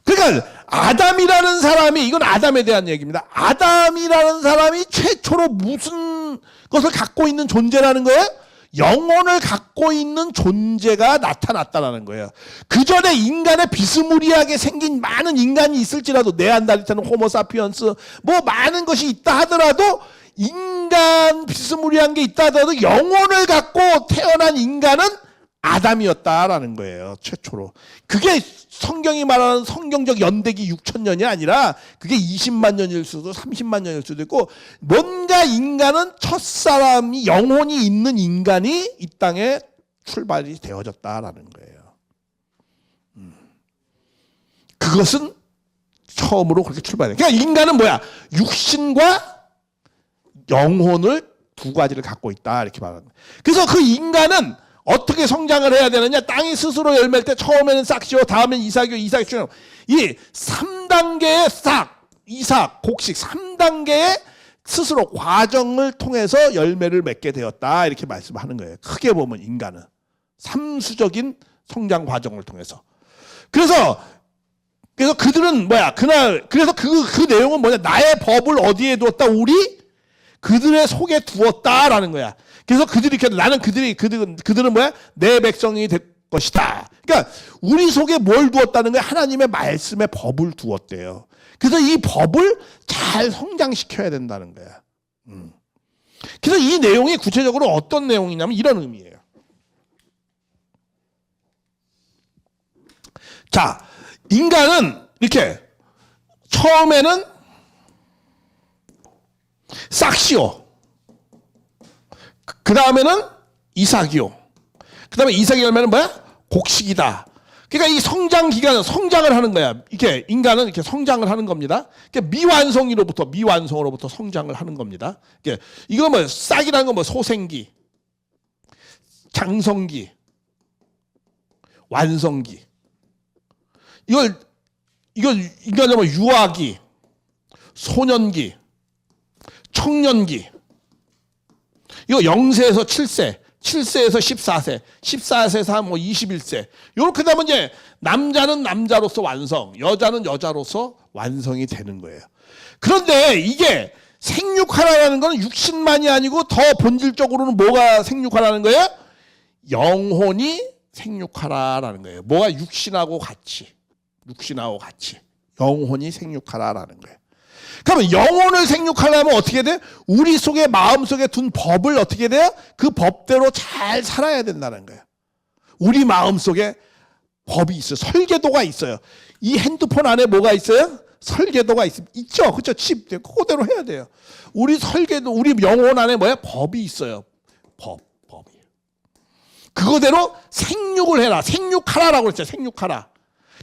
그러니까 아담이라는 사람이, 이건 아담에 대한 얘기입니다. 아담이라는 사람이 최초로 무슨 것을 갖고 있는 존재라는 거예요? 영혼을 갖고 있는 존재가 나타났다라는 거예요. 그 전에 인간의 비스무리하게 생긴 많은 인간이 있을지라도 네안데르탈, 호모사피언스 뭐 많은 것이 있다 하더라도 인간 비스무리한 게 있다 하더라도 영혼을 갖고 태어난 인간은 아담이었다라는 거예요. 최초로. 그게 성경이 말하는 성경적 연대기 6,000년이 아니라 그게 20만 년일 수도 30만 년일 수도 있고, 뭔가 인간은 첫사람이 영혼이 있는 인간이 이 땅에 출발이 되어졌다라는 거예요. 그것은 처음으로 그렇게 출발해요. 그러니까 인간은 뭐야? 육신과 영혼을 두 가지를 갖고 있다 이렇게 말하는 거예요. 그래서 그 인간은 어떻게 성장을 해야 되느냐? 땅이 스스로 열매일 때 처음에는 싹시오, 다음엔 이삭이요, 이삭이요. 이 3단계의 싹, 이삭, 곡식 3단계의 스스로 과정을 통해서 열매를 맺게 되었다 이렇게 말씀하는 거예요. 크게 보면 인간은 3수적인 성장 과정을 통해서. 그래서 그들은 뭐야? 그래서 그 내용은 뭐냐? 나의 법을 어디에 두었다? 우리 그들의 속에 두었다라는 거야. 그래서 그들은 뭐야? 내 백성이 될 것이다. 그러니까 우리 속에 뭘 두었다는 거야? 하나님의 말씀의 법을 두었대요. 그래서 이 법을 잘 성장시켜야 된다는 거야. 그래서 이 내용이 구체적으로 어떤 내용이냐면 이런 의미예요. 자, 인간은 이렇게 처음에는 싹시오, 그 다음에는 이삭이요, 그 다음에 이삭의 열매는 뭐야? 곡식이다. 그러니까 이 성장 기간은 성장을 하는 거야. 이렇게 인간은 이렇게 성장을 하는 겁니다. 그러니까 미완성으로부터 성장을 하는 겁니다. 이거 뭐 싹이라는 건 뭐 소생기, 장성기, 완성기. 이걸 인간은 뭐 유아기, 소년기, 청년기. 이거 0세에서 7세, 7세에서 14세, 14세에서 뭐 21세. 이렇게 되면 이제 남자는 남자로서 완성, 여자는 여자로서 완성이 되는 거예요. 그런데 이게 생육하라는 건 육신만이 아니고 더 본질적으로는 뭐가 생육하라는 거예요? 영혼이 생육하라라는 거예요. 뭐가 육신하고 같이 영혼이 생육하라라는 거예요. 그러면 영혼을 생육하려면 어떻게 돼? 우리 속에 마음 속에 둔 법을 어떻게 돼요? 그 법대로 잘 살아야 된다는 거예요. 우리 마음 속에 법이 있어요. 설계도가 있어요. 이 핸드폰 안에 뭐가 있어요? 설계도가 있죠. 그렇죠. 칩 그대로 해야 돼요. 우리 설계도, 우리 영혼 안에 뭐야? 법이 있어요. 법이. 그거대로 생육을 해라. 생육하라라고 그랬죠. 생육하라.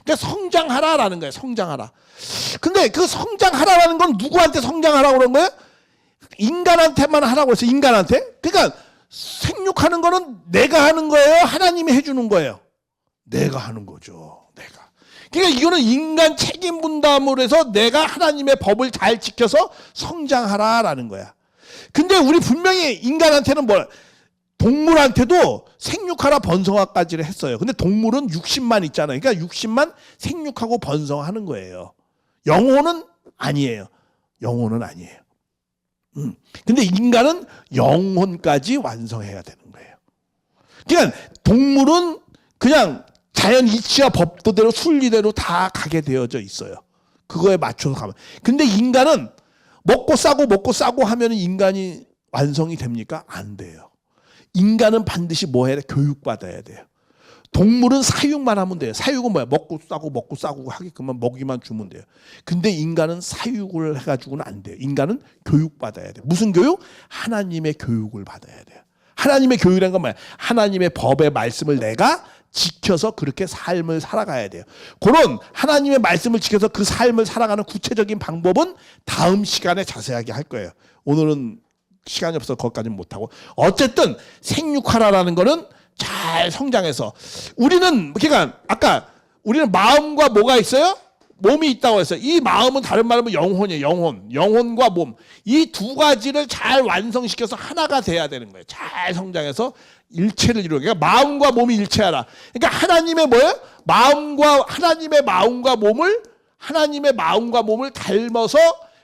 그러니까 성장하라라는 거예요. 성장하라. 근데 그 성장하라라는 건 누구한테 성장하라고 그런 거예요? 인간한테만 하라고 했어요. 인간한테. 그러니까 생육하는 거는 내가 하는 거예요. 하나님이 해주는 거예요. 내가 하는 거죠. 내가. 그러니까 이거는 인간 책임 분담을 해서 내가 하나님의 법을 잘 지켜서 성장하라라는 거야. 근데 우리 분명히 인간한테는 뭐 동물한테도 생육하라 번성하까지를 했어요. 근데 동물은 육신만 있잖아요. 그러니까 육신만 생육하고 번성하는 거예요. 영혼은 아니에요. 영혼은 아니에요. 근데 인간은 영혼까지 완성해야 되는 거예요. 그러니까 동물은 그냥 자연 이치와 법도대로 순리대로 다 가게 되어져 있어요. 그거에 맞춰서 가면. 근데 인간은 먹고 싸고 하면 인간이 완성이 됩니까? 안 돼요. 인간은 반드시 뭐 해야 돼? 교육받아야 돼요. 동물은 사육만 하면 돼요. 사육은 뭐야? 먹고 싸고 하게끔만 먹이만 주면 돼요. 근데 인간은 사육을 해가지고는 안 돼요. 인간은 교육받아야 돼요. 무슨 교육? 하나님의 교육을 받아야 돼요. 하나님의 교육이라는 건 뭐야? 하나님의 법의 말씀을 내가 지켜서 그렇게 삶을 살아가야 돼요. 그런 하나님의 말씀을 지켜서 그 삶을 살아가는 구체적인 방법은 다음 시간에 자세하게 할 거예요. 오늘은 시간이 없어서 거기까지는 못하고. 어쨌든 생육하라라는 거는 잘 성장해서 우리는 그러니까 아까 우리는 마음과 뭐가 있어요? 몸이 있다고 했어요. 이 마음은 다른 말로 영혼이에요. 영혼과 몸. 이 두 가지를 잘 완성시켜서 하나가 돼야 되는 거예요. 잘 성장해서 일체를 이루고. 그러니까 마음과 몸이 일체하라. 그러니까 하나님의 뭐예요? 하나님의 마음과 몸을 닮아서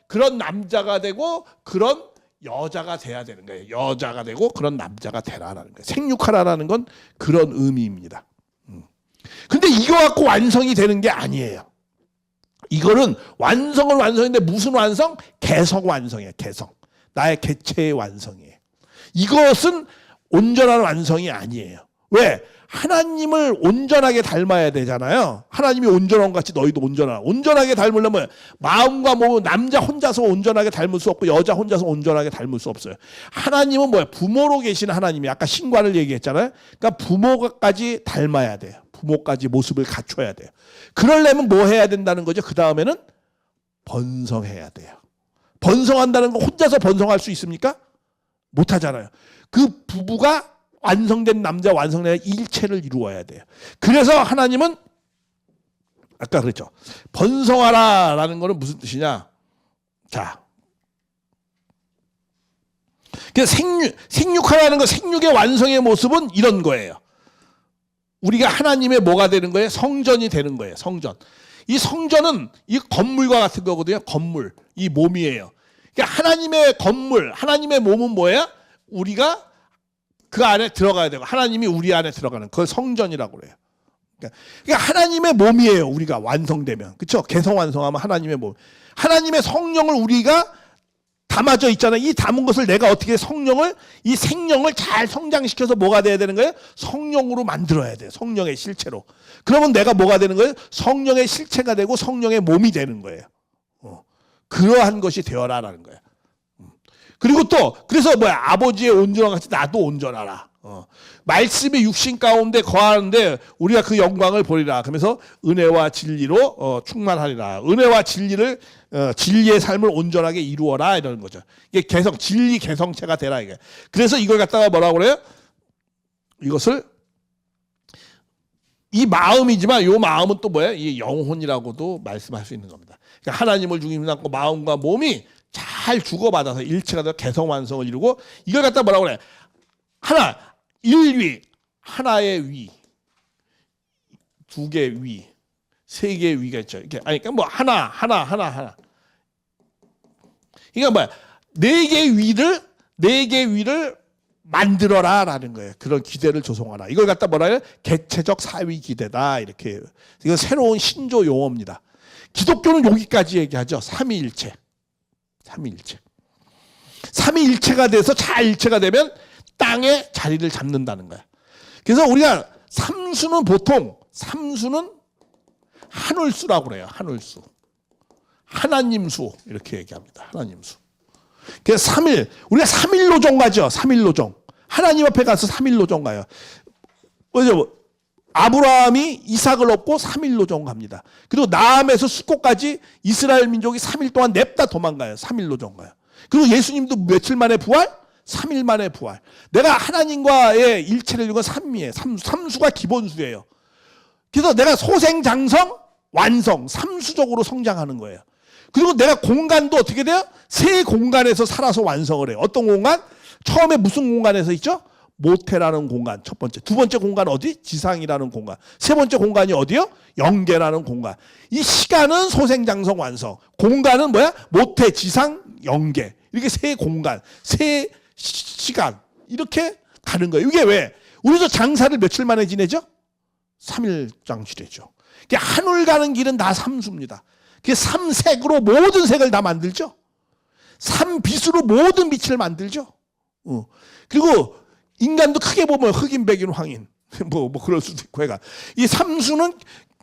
그런 남자가 되고 그런 여자가 돼야 되는 거예요. 여자가 되고 그런 남자가 되라라는 거예요. 생육하라라는 건 그런 의미입니다. 근데 이거 갖고 완성이 되는 게 아니에요. 이거는 완성인데 무슨 완성? 개성 완성이에요. 개성. 나의 개체의 완성이에요. 이것은 온전한 완성이 아니에요. 왜? 하나님을 온전하게 닮아야 되잖아요. 하나님이 온전한 것 같이 너희도 온전하라. 온전하게 닮으려면 마음과 몸은 남자 혼자서 온전하게 닮을 수 없고 여자 혼자서 온전하게 닮을 수 없어요. 하나님은 뭐야? 부모로 계신 하나님이 아까 신관을 얘기했잖아요. 그러니까 부모까지 닮아야 돼요. 부모까지 모습을 갖춰야 돼요. 그러려면 뭐 해야 된다는 거죠? 그 다음에는 번성해야 돼요. 번성한다는 거 혼자서 번성할 수 있습니까? 못하잖아요. 그 부부가 완성된 남자, 완성된 일체를 이루어야 돼요. 그래서 하나님은 아까 그랬죠. 번성하라라는 거는 무슨 뜻이냐? 자, 그래서 생육하라는 거, 생육의 완성의 모습은 이런 거예요. 우리가 하나님의 뭐가 되는 거예요? 성전이 되는 거예요. 성전. 이 성전은 이 건물과 같은 거거든요. 건물. 이 몸이에요. 그러니까 하나님의 건물, 하나님의 몸은 뭐예요? 우리가 그 안에 들어가야 되고 하나님이 우리 안에 들어가는 그걸 성전이라고 그래요. 그러니까 하나님의 몸이에요. 우리가 완성되면. 그렇죠? 개성 완성하면 하나님의 몸. 하나님의 성령을 우리가 담아져 있잖아요. 이 담은 것을 내가 어떻게 이 생명을 잘 성장시켜서 뭐가 돼야 되는 거예요? 성령으로 만들어야 돼요. 성령의 실체로. 그러면 내가 뭐가 되는 거예요? 성령의 실체가 되고 성령의 몸이 되는 거예요. 그러한 것이 되어라라는 거예요. 그리고 또 그래서 뭐야? 아버지의 온전함 같이 나도 온전하라. 말씀이 육신 가운데 거하는데 우리가 그 영광을 보리라. 그러면서 은혜와 진리로 충만하리라. 은혜와 진리의 삶을 온전하게 이루어라 이러는 거죠. 이게 진리 개성체가 되라 이게. 그래서 이걸 갖다가 뭐라고 그래요? 이것을 이 마음이지만 이 마음은 또 뭐야? 이 영혼이라고도 말씀할 수 있는 겁니다. 그러니까 하나님을 중심으로 삼고 마음과 몸이 잘 주고받아서 일체가 되어 개성 완성을 이루고 이걸 갖다 뭐라고 그래? 일위, 하나의 위, 두 개의 위, 세 개의 위가 있죠. 이렇게 그러니까 뭐 하나. 그러니까 뭐야? 네 개의 위를 만들어라라는 거예요. 그런 기대를 조성하라. 이걸 갖다 뭐라 해요? 개체적 사위 기대다 이렇게. 이건 새로운 신조 용어입니다. 기독교는 여기까지 얘기하죠. 삼위일체. 삼위일체. 삼위일체가 돼서 자일체가 되면 땅에 자리를 잡는다는 거야. 그래서 우리가 삼수는 보통 삼수는 한울수라고 그래요. 한울수. 하나님수 이렇게 얘기합니다. 하나님수. 그래서 삼일, 우리가 삼일노정 가죠. 삼일노정. 하나님 앞에 가서 삼일노정 가요. 뭐죠? 아브라함이 이삭을 얻고 삼일노정 갑니다. 그리고 나함에서 수코까지 이스라엘 민족이 3일 동안 냅다 도망가요. 삼일노정 가요. 그리고 예수님도 며칠 만에 부활? 3일 만에 부활. 내가 하나님과의 일체를 이루는 삼위예요. 삼수가 기본수예요. 그래서 내가 소생장성, 완성, 삼수적으로 성장하는 거예요. 그리고 내가 공간도 어떻게 돼요? 세 공간에서 살아서 완성을 해요. 어떤 공간? 처음에 무슨 공간에서 있죠? 모태라는 공간, 첫 번째. 두 번째 공간 어디? 지상이라는 공간. 세 번째 공간이 어디요? 영계라는 공간. 이 시간은 소생장성 완성. 공간은 뭐야? 모태, 지상, 영계. 이렇게 세 공간, 세 시간. 이렇게 가는 거예요. 이게 왜? 우리도 장사를 며칠 만에 지내죠? 3일장 지내죠. 한울 가는 길은 다 삼수입니다. 그게 삼색으로 모든 색을 다 만들죠. 삼빛으로 모든 빛을 만들죠. 그리고 인간도 크게 보면 흑인, 백인, 황인 뭐 그럴 수도 있고 해가 이 삼수는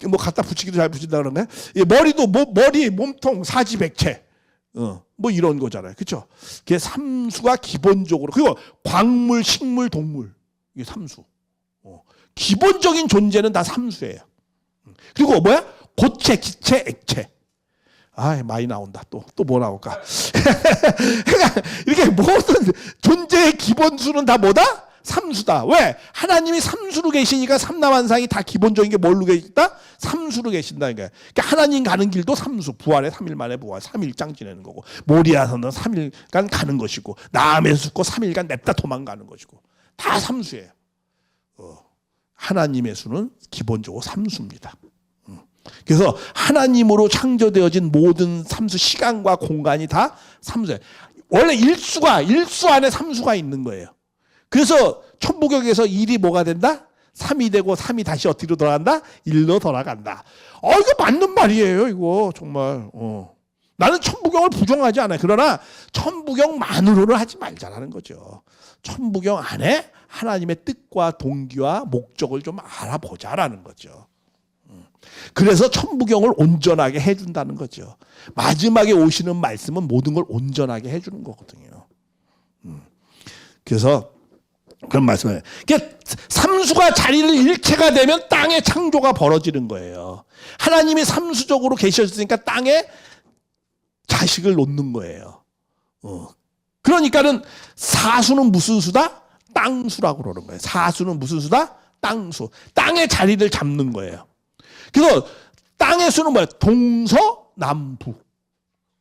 뭐 갖다 붙이기도 잘 붙인다 그러네. 머리도 머리, 몸통, 사지백체 뭐 이런 거잖아요. 그렇죠? 그게 삼수가 기본적으로 그리고 광물, 식물, 동물 이게 삼수. 기본적인 존재는 다 삼수예요. 그리고 뭐야? 고체, 기체, 액체. 아, 많이 나온다. 또 뭐 나올까? 그러니까 이렇게 모든 존재의 기본수는 다 뭐다? 삼수다. 왜? 하나님이 삼수로 계시니까 삼라만상이 다 기본적인 게 뭘로 계시다? 삼수로 계신다는 거야. 그러니까 하나님 가는 길도 삼수. 부활에 3일 만에 부활. 3일장 지내는 거고. 모리아서는 3일간 가는 것이고. 나함에서 죽고 3일간 냅다 도망가는 것이고. 다 삼수예요. 하나님의 수는 기본적으로 삼수입니다. 그래서 하나님으로 창조되어진 모든 삼수, 시간과 공간이 다 삼수예요. 원래 일수 안에 삼수가 있는 거예요. 그래서 천부경에서 일이 뭐가 된다? 3이 되고 3이 다시 어디로 돌아간다? 1로 돌아간다. 이거 맞는 말이에요. 이거 정말. 나는 천부경을 부정하지 않아요. 그러나 천부경만으로는 하지 말자라는 거죠. 천부경 안에 하나님의 뜻과 동기와 목적을 좀 알아보자라는 거죠. 그래서 천부경을 온전하게 해준다는 거죠. 마지막에 오시는 말씀은 모든 걸 온전하게 해주는 거거든요. 그래서 그런 말씀을. 삼수가 자리를 일체가 되면 땅의 창조가 벌어지는 거예요. 하나님이 삼수적으로 계셨으니까 땅에 자식을 놓는 거예요. 그러니까는 사수는 무슨 수다? 땅수라고 그러는 거예요. 사수는 무슨 수다? 땅수. 땅의 자리를 잡는 거예요. 그래서 땅의 수는 뭐야? 동서남북.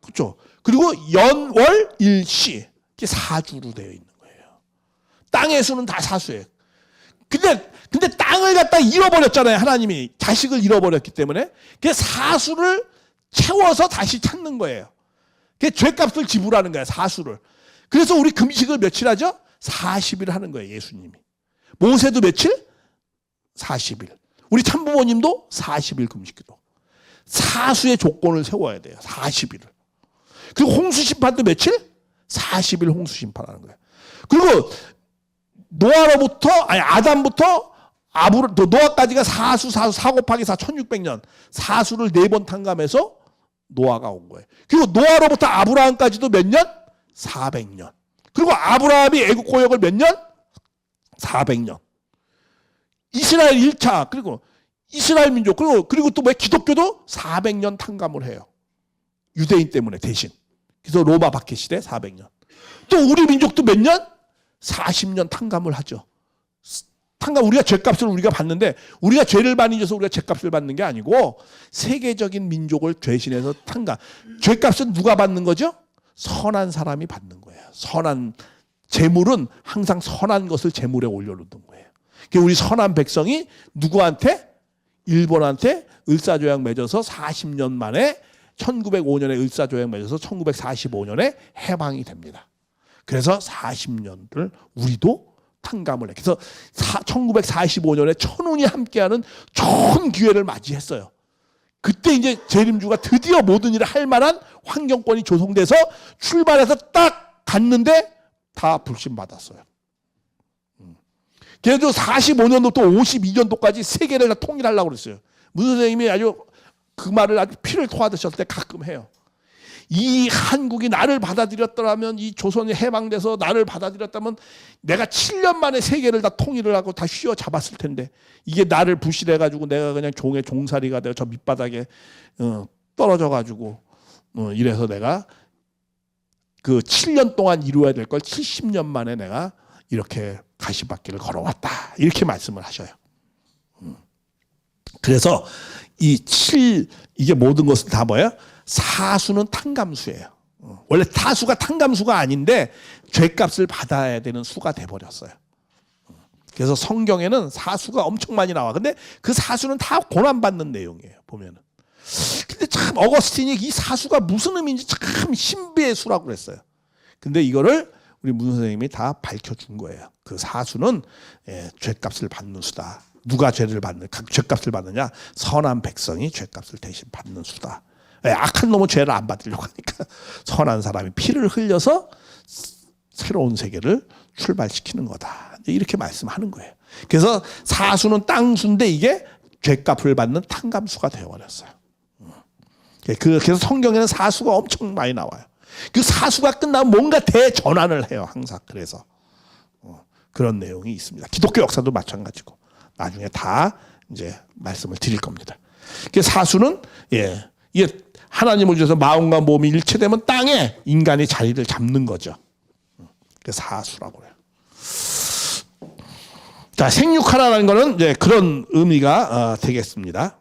그렇죠? 그리고 연월 일시. 이게 사주로 되어 있는 거예요. 땅의 수는 다 사수예요. 근데 땅을 갖다 잃어버렸잖아요. 하나님이 자식을 잃어버렸기 때문에. 그 사수를 채워서 다시 찾는 거예요. 그 죄값을 지불하는 거예요. 사수를. 그래서 우리 금식을 며칠 하죠? 40일 하는 거예요. 예수님이. 모세도 며칠? 40일. 우리 참부모님도 40일 금식기도. 사수의 조건을 세워야 돼요. 40일을. 그리고 홍수심판도 며칠? 40일 홍수심판하는 거예요. 그리고 아담부터 노아까지가 사수 4 곱하기 4 1600년. 사수를 4번 탕감해서 노아가 온 거예요. 그리고 노아로부터 아브라함까지도 몇 년? 400년. 그리고 아브라함이 애국 고역을 몇 년? 400년. 이스라엘 1차 그리고 이스라엘 민족 그리고 또 왜 기독교도 400년 탕감을 해요. 유대인 때문에 대신. 그래서 로마 박해 시대 400년. 또 우리 민족도 몇 년? 40년 탕감을 하죠. 우리가 죄값을 우리가 받는데 우리가 죄를 많이 져서 우리가 죄값을 받는 게 아니고 세계적인 민족을 대신해서 탕감. 죄값은 누가 받는 거죠? 선한 사람이 받는 거예요. 선한 재물은 항상 선한 것을 재물에 올려놓는 거예요. 우리 선한 백성이 누구한테? 일본한테 을사조약 맺어서 40년 만에 1905년에 을사조약 맺어서 1945년에 해방이 됩니다. 그래서 40년을 우리도 탕감을 해. 그래서 1945년에 천운이 함께하는 좋은 기회를 맞이했어요. 그때 이제 재림주가 드디어 모든 일을 할 만한 환경권이 조성돼서 출발해서 딱 갔는데 다 불신받았어요. 그래도 45년도 또 52년도까지 세계를 다 통일하려고 그랬어요. 문 선생님이 아주 그 말을 아주 피를 토하셨을 때 가끔 해요. 이 한국이 나를 받아들였더라면, 이 조선이 해방돼서 나를 받아들였다면 내가 7년 만에 세계를 다 통일을 하고 다 휘어잡았을 텐데, 이게 나를 부실해가지고 내가 그냥 종의 종살이가 되어 저 밑바닥에 떨어져가지고 이래서 내가 그 7년 동안 이루어야 될 걸 70년 만에 내가 이렇게 가시밭길을 걸어왔다, 이렇게 말씀을 하셔요. 그래서 이게 모든 것은 다 뭐예요? 사수는 탕감수예요. 원래 타수가 탕감수가 아닌데 죄값을 받아야 되는 수가 돼버렸어요. 그래서 성경에는 사수가 엄청 많이 나와. 근데 그 사수는 다 고난받는 내용이에요, 보면은. 근데 참 어거스틴이 이 사수가 무슨 의미인지 참 신비의 수라고 그랬어요. 근데 이거를 우리 문 선생님이 다 밝혀준 거예요. 그 사수는 죄값을 받는 수다. 누가 죄값을 받느냐? 선한 백성이 죄값을 대신 받는 수다. 악한 놈은 죄를 안 받으려고 하니까 선한 사람이 피를 흘려서 새로운 세계를 출발시키는 거다, 이렇게 말씀하는 거예요. 그래서 사수는 땅수인데 이게 죄값을 받는 탕감수가 되어버렸어요. 그래서 성경에는 사수가 엄청 많이 나와요. 그 사수가 끝나면 뭔가 대전환을 해요, 항상. 그래서 그런 내용이 있습니다. 기독교 역사도 마찬가지고 나중에 다 이제 말씀을 드릴 겁니다. 그 사수는 이게 하나님을 위해서 마음과 몸이 일체되면 땅에 인간이 자리를 잡는 거죠. 그 사수라고 해요. 자, 생육하라는 거는 이제 그런 의미가 되겠습니다.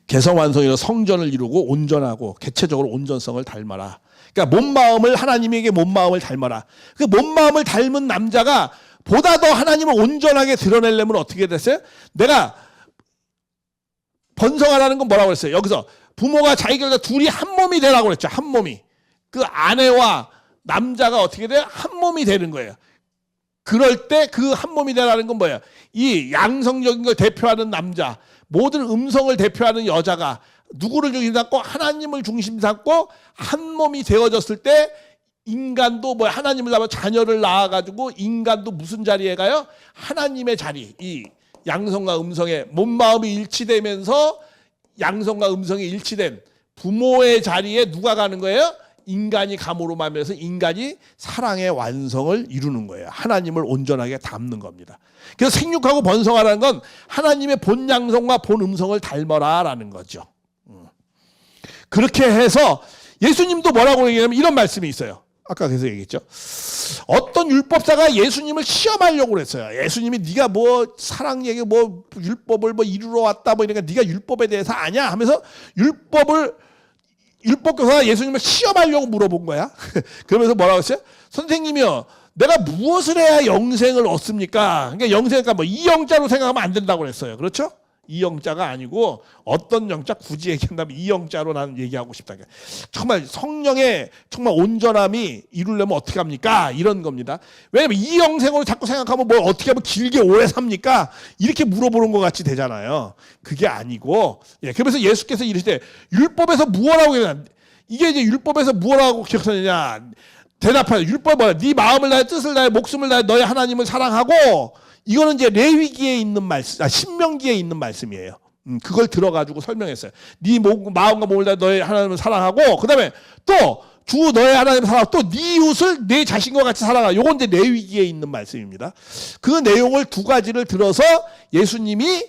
개성완성이로 성전을 이루고 온전하고 개체적으로 온전성을 닮아라. 그러니까 몸마음을, 하나님에게 몸마음을 닮아라. 그 몸마음을 닮은 남자가 보다 더 하나님을 온전하게 드러내려면 어떻게 됐어요? 내가 번성하라는 건 뭐라고 그랬어요? 여기서 부모가 자기가 둘이 한 몸이 되라고 그랬죠. 한 몸이. 그 아내와 남자가 어떻게 돼요? 한 몸이 되는 거예요. 그럴 때 그 한 몸이 되라는 건 뭐예요? 이 양성적인 걸 대표하는 남자, 모든 음성을 대표하는 여자가 누구를 중심 삼고 하나님을 중심 삼고 한 몸이 되어졌을 때 인간도 뭐 하나님을 낳아 자녀를 낳아가지고 인간도 무슨 자리에 가요? 하나님의 자리. 이 양성과 음성의 몸마음이 일치되면서 양성과 음성이 일치된 부모의 자리에 누가 가는 거예요? 인간이 감으로 말미암아서 인간이 사랑의 완성을 이루는 거예요. 하나님을 온전하게 담는 겁니다. 그래서 생육하고 번성하라는 건 하나님의 본 양성과 본 음성을 닮아라라는 거죠. 그렇게 해서 예수님도 뭐라고 얘기하냐면 이런 말씀이 있어요. 아까 그래서 얘기했죠. 어떤 율법사가 예수님을 시험하려고 그랬어요. 예수님이 네가 뭐 사랑 얘기 뭐 율법을 뭐 이루러 왔다 뭐 이러니까 네가 율법에 대해서 아냐 하면서 율법교사가 예수님을 시험하려고 물어본 거야. 그러면서 뭐라고 했어요? 선생님이요, 내가 무엇을 해야 영생을 얻습니까? 그러니까 영생이니까 뭐 이 영자로 생각하면 안 된다고 그랬어요. 그렇죠? 이 영자가 아니고 어떤 영자 굳이 얘기한다면 이 영자로 나는 얘기하고 싶다. 정말 성령의 정말 온전함이 이루려면 어떻게 합니까? 이런 겁니다. 왜냐면 이 영생으로 자꾸 생각하면 뭘 어떻게 하면 길게 오래 삽니까? 이렇게 물어보는 것 같이 되잖아요. 그게 아니고, 그래서 예수께서 이르시되 율법에서 무엇라고 얘기하냐? 이게 이제 율법에서 무엇라고 기억하느냐? 대답하여 율법 뭐야? 네 마음을 다해 뜻을 다해 목숨을 다해 너의 하나님을 사랑하고, 이거는 이제 레위기에 있는 말씀, 신명기에 있는 말씀이에요. 그걸 들어가지고 설명했어요. 네 마음과 몸을 다해 너의 하나님을 사랑하고, 그 다음에 또 주 너의 하나님을 사랑하고, 또 네 이웃을 내 자신과 같이 사랑하라. 요건 이제 레위기에 있는 말씀입니다. 그 내용을 두 가지를 들어서 예수님이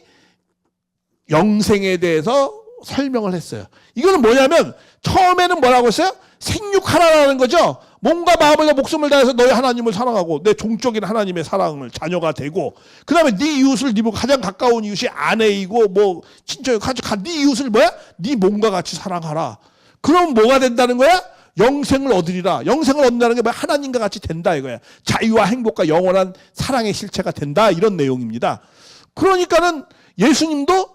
영생에 대해서 설명을 했어요. 이거는 뭐냐면 처음에는 뭐라고 했어요? 생육하라라는 거죠. 몸과 마음을 목숨을 다해서 너희 하나님을 사랑하고 내 종적인 하나님의 사랑을 자녀가 되고, 그 다음에 네 이웃을 네 가장 가까운 이웃이 아내이고 뭐 친척이 네 이웃을 뭐야? 네 몸과 같이 사랑하라. 그럼 뭐가 된다는 거야? 영생을 얻으리라. 영생을 얻는다는 게 뭐야? 하나님과 같이 된다 이거야. 자유와 행복과 영원한 사랑의 실체가 된다, 이런 내용입니다. 그러니까는 예수님도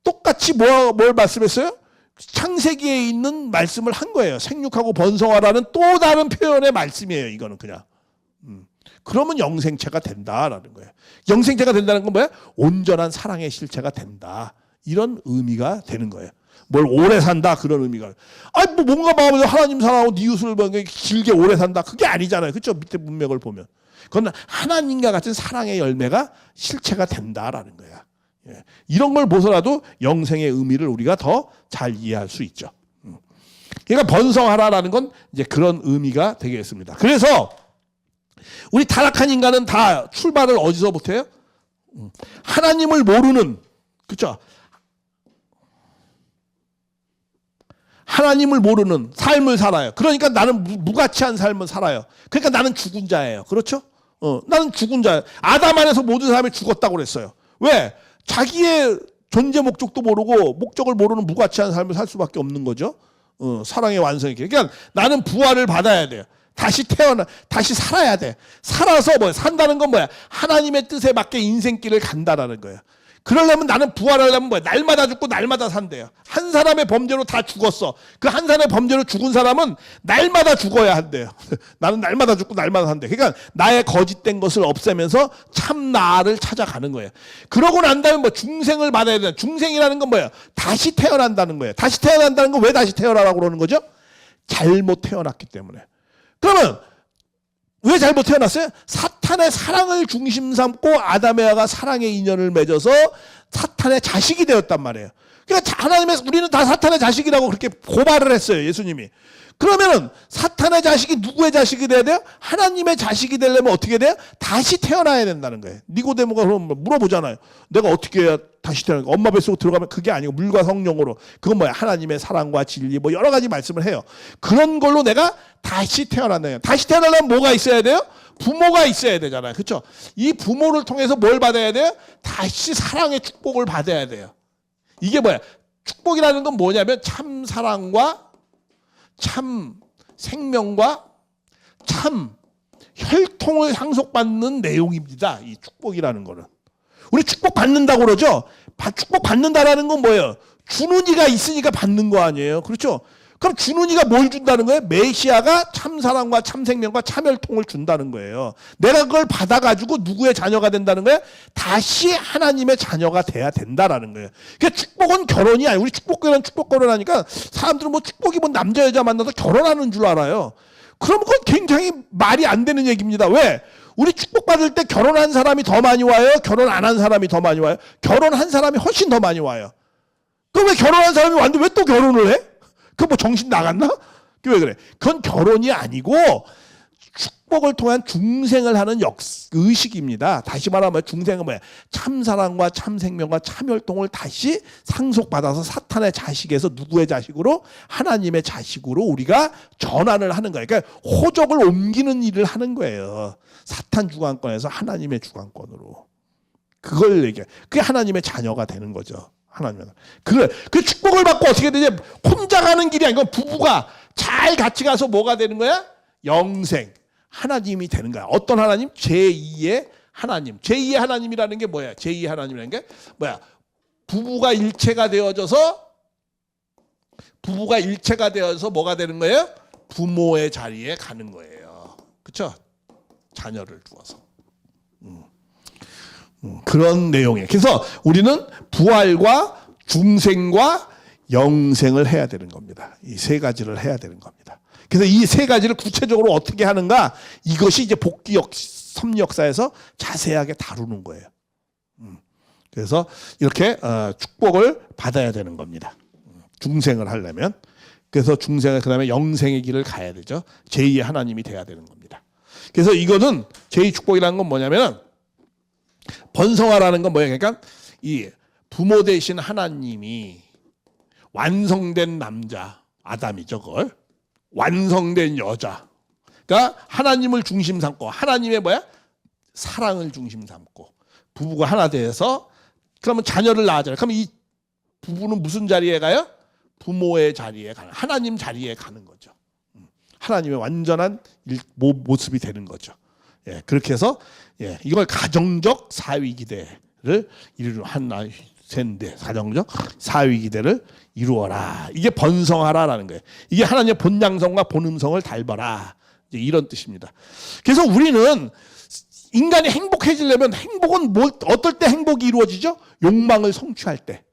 똑같이 뭘 말씀했어요? 창세기에 있는 말씀을 한 거예요. 생육하고 번성하라는 또 다른 표현의 말씀이에요. 이거는 그냥. 그러면 영생체가 된다라는 거예요. 영생체가 된다는 건 뭐야? 온전한 사랑의 실체가 된다. 이런 의미가 되는 거예요. 뭘 오래 산다 그런 의미가. 아니 뭐 뭔가 마음에서 하나님 사랑하고 네 이웃을 길게 오래 산다 그게 아니잖아요. 그렇죠? 밑에 문맥을 보면. 그건 하나님과 같은 사랑의 열매가 실체가 된다라는 거야. 예. 이런 걸 보서라도 영생의 의미를 우리가 더 잘 이해할 수 있죠. 그러니까 번성하라라는 건 이제 그런 의미가 되겠습니다. 그래서 우리 타락한 인간은 다 출발을 어디서부터 해요? 하나님을 모르는, 그렇죠? 하나님을 모르는 삶을 살아요. 그러니까 나는 무가치한 삶을 살아요. 그러니까 나는 죽은 자예요. 그렇죠? 나는 죽은 자예요. 아담 안에서 모든 사람이 죽었다고 그랬어요. 왜? 자기의 존재 목적도 모르고 목적을 모르는 무가치한 삶을 살 수밖에 없는 거죠. 사랑의 완성이. 그러니까 나는 부활을 받아야 돼요. 다시 다시 살아야 돼. 살아서 산다는 건 뭐야? 하나님의 뜻에 맞게 인생길을 간다라는 거예요. 그러려면 나는 부활하려면 뭐야? 날마다 죽고 날마다 산대요. 한 사람의 범죄로 다 죽었어. 그 한 사람의 범죄로 죽은 사람은 날마다 죽어야 한대요. 나는 날마다 죽고 날마다 산대. 그러니까 나의 거짓된 것을 없애면서 참 나를 찾아가는 거예요. 그러고 난 다음에 뭐 중생을 받아야 돼. 중생이라는 건 뭐예요? 다시 태어난다는 거예요. 다시 태어난다는 건 왜 다시 태어나라고 그러는 거죠? 잘못 태어났기 때문에. 그러면 왜 잘못 태어났어요? 사탄의 사랑을 중심 삼고 아담 에와가 사랑의 인연을 맺어서 사탄의 자식이 되었단 말이에요. 그러니까 우리는 다 사탄의 자식이라고 그렇게 고발을 했어요, 예수님이. 그러면은 사탄의 자식이 누구의 자식이 돼야 돼요? 하나님의 자식이 되려면 어떻게 돼요? 다시 태어나야 된다는 거예요. 니고데모가 그럼 물어보잖아요. 내가 어떻게 해야 다시 태어나는가? 엄마 뱃속으로 들어가면 그게 아니고 물과 성령으로. 그건 뭐야? 하나님의 사랑과 진리 뭐 여러 가지 말씀을 해요. 그런 걸로 내가 다시 태어난다요. 다시 태어나려면 뭐가 있어야 돼요? 부모가 있어야 되잖아요. 그렇죠? 이 부모를 통해서 뭘 받아야 돼요? 다시 사랑의 축복을 받아야 돼요. 이게 뭐야? 축복이라는 건 뭐냐면 참 사랑과 참 생명과 참 혈통을 상속받는 내용입니다. 이 축복이라는 거는. 우리 축복 받는다고 그러죠? 축복 받는다라는 건 뭐예요? 주는 이가 있으니까 받는 거 아니에요? 그렇죠? 그럼 주는 이가 뭘 준다는 거예요? 메시아가 참 사랑과 참 생명과 참 혈통을 준다는 거예요. 내가 그걸 받아가지고 누구의 자녀가 된다는 거예요? 다시 하나님의 자녀가 돼야 된다라는 거예요. 그러니까 축복은 결혼이 아니에요. 우리 축복결혼 축복결혼하니까 사람들은 뭐 축복이 뭐 남자 여자 만나서 결혼하는 줄 알아요. 그럼 그건 굉장히 말이 안 되는 얘기입니다. 왜? 우리 축복받을 때 결혼한 사람이 더 많이 와요? 결혼 안 한 사람이 더 많이 와요? 결혼한 사람이 훨씬 더 많이 와요. 그럼 왜 결혼한 사람이 왔는데 왜 또 결혼을 해? 그 뭐 정신 나갔나? 왜 그래? 그건 결혼이 아니고 축복을 통한 중생을 하는 의식입니다. 다시 말하면 중생은 뭐야? 참 사랑과 참 생명과 참 혈통을 다시 상속받아서 사탄의 자식에서 누구의 자식으로? 하나님의 자식으로 우리가 전환을 하는 거예요. 그러니까 호적을 옮기는 일을 하는 거예요. 사탄 주관권에서 하나님의 주관권으로. 그걸 얘기해. 그게 하나님의 자녀가 되는 거죠. 하나님은. 그 축복을 받고 어떻게 되냐? 혼자 가는 길이 아니고 부부가 잘 같이 가서 뭐가 되는 거야? 영생. 하나님이 되는 거야. 어떤 하나님? 제2의 하나님. 제2의 하나님이라는 게 뭐야? 제2의 하나님이라는 게 뭐야? 부부가 일체가 되어서 뭐가 되는 거예요? 부모의 자리에 가는 거예요. 그렇죠? 자녀를 두어서. 그런 내용이에요. 그래서 우리는 부활과 중생과 영생을 해야 되는 겁니다. 이 세 가지를 해야 되는 겁니다. 그래서 이 세 가지를 구체적으로 어떻게 하는가? 이것이 이제 복귀 섭리역사에서 자세하게 다루는 거예요. 그래서 이렇게 축복을 받아야 되는 겁니다. 중생을 하려면. 그래서 중생을 그다음에 영생의 길을 가야 되죠. 제2의 하나님이 돼야 되는 겁니다. 그래서 이거는 제2 축복이라는 건 뭐냐면 번성하라는 건 뭐예요? 그러니까 이 부모 되신 하나님이 완성된 남자 아담이죠. 그걸 완성된 여자. 그러니까 하나님을 중심 삼고 하나님의 뭐야? 사랑을 중심 삼고 부부가 하나 돼서 그러면 자녀를 낳아잖아요. 그러면 이 부부는 무슨 자리에 가요? 부모의 자리에 가는 하나님 자리에 가는 거죠. 하나님의 완전한 모습이 되는 거죠. 예, 그렇게 해서 이걸 가정적 사위기대를 가정적 사위기대를 이루어라. 이게 번성하라라는 거예요. 이게 하나님의 본양성과 본음성을 닮아라. 이제 이런 뜻입니다. 그래서 우리는 인간이 행복해지려면 행복은 어떨 때 행복이 이루어지죠? 욕망을 성취할 때.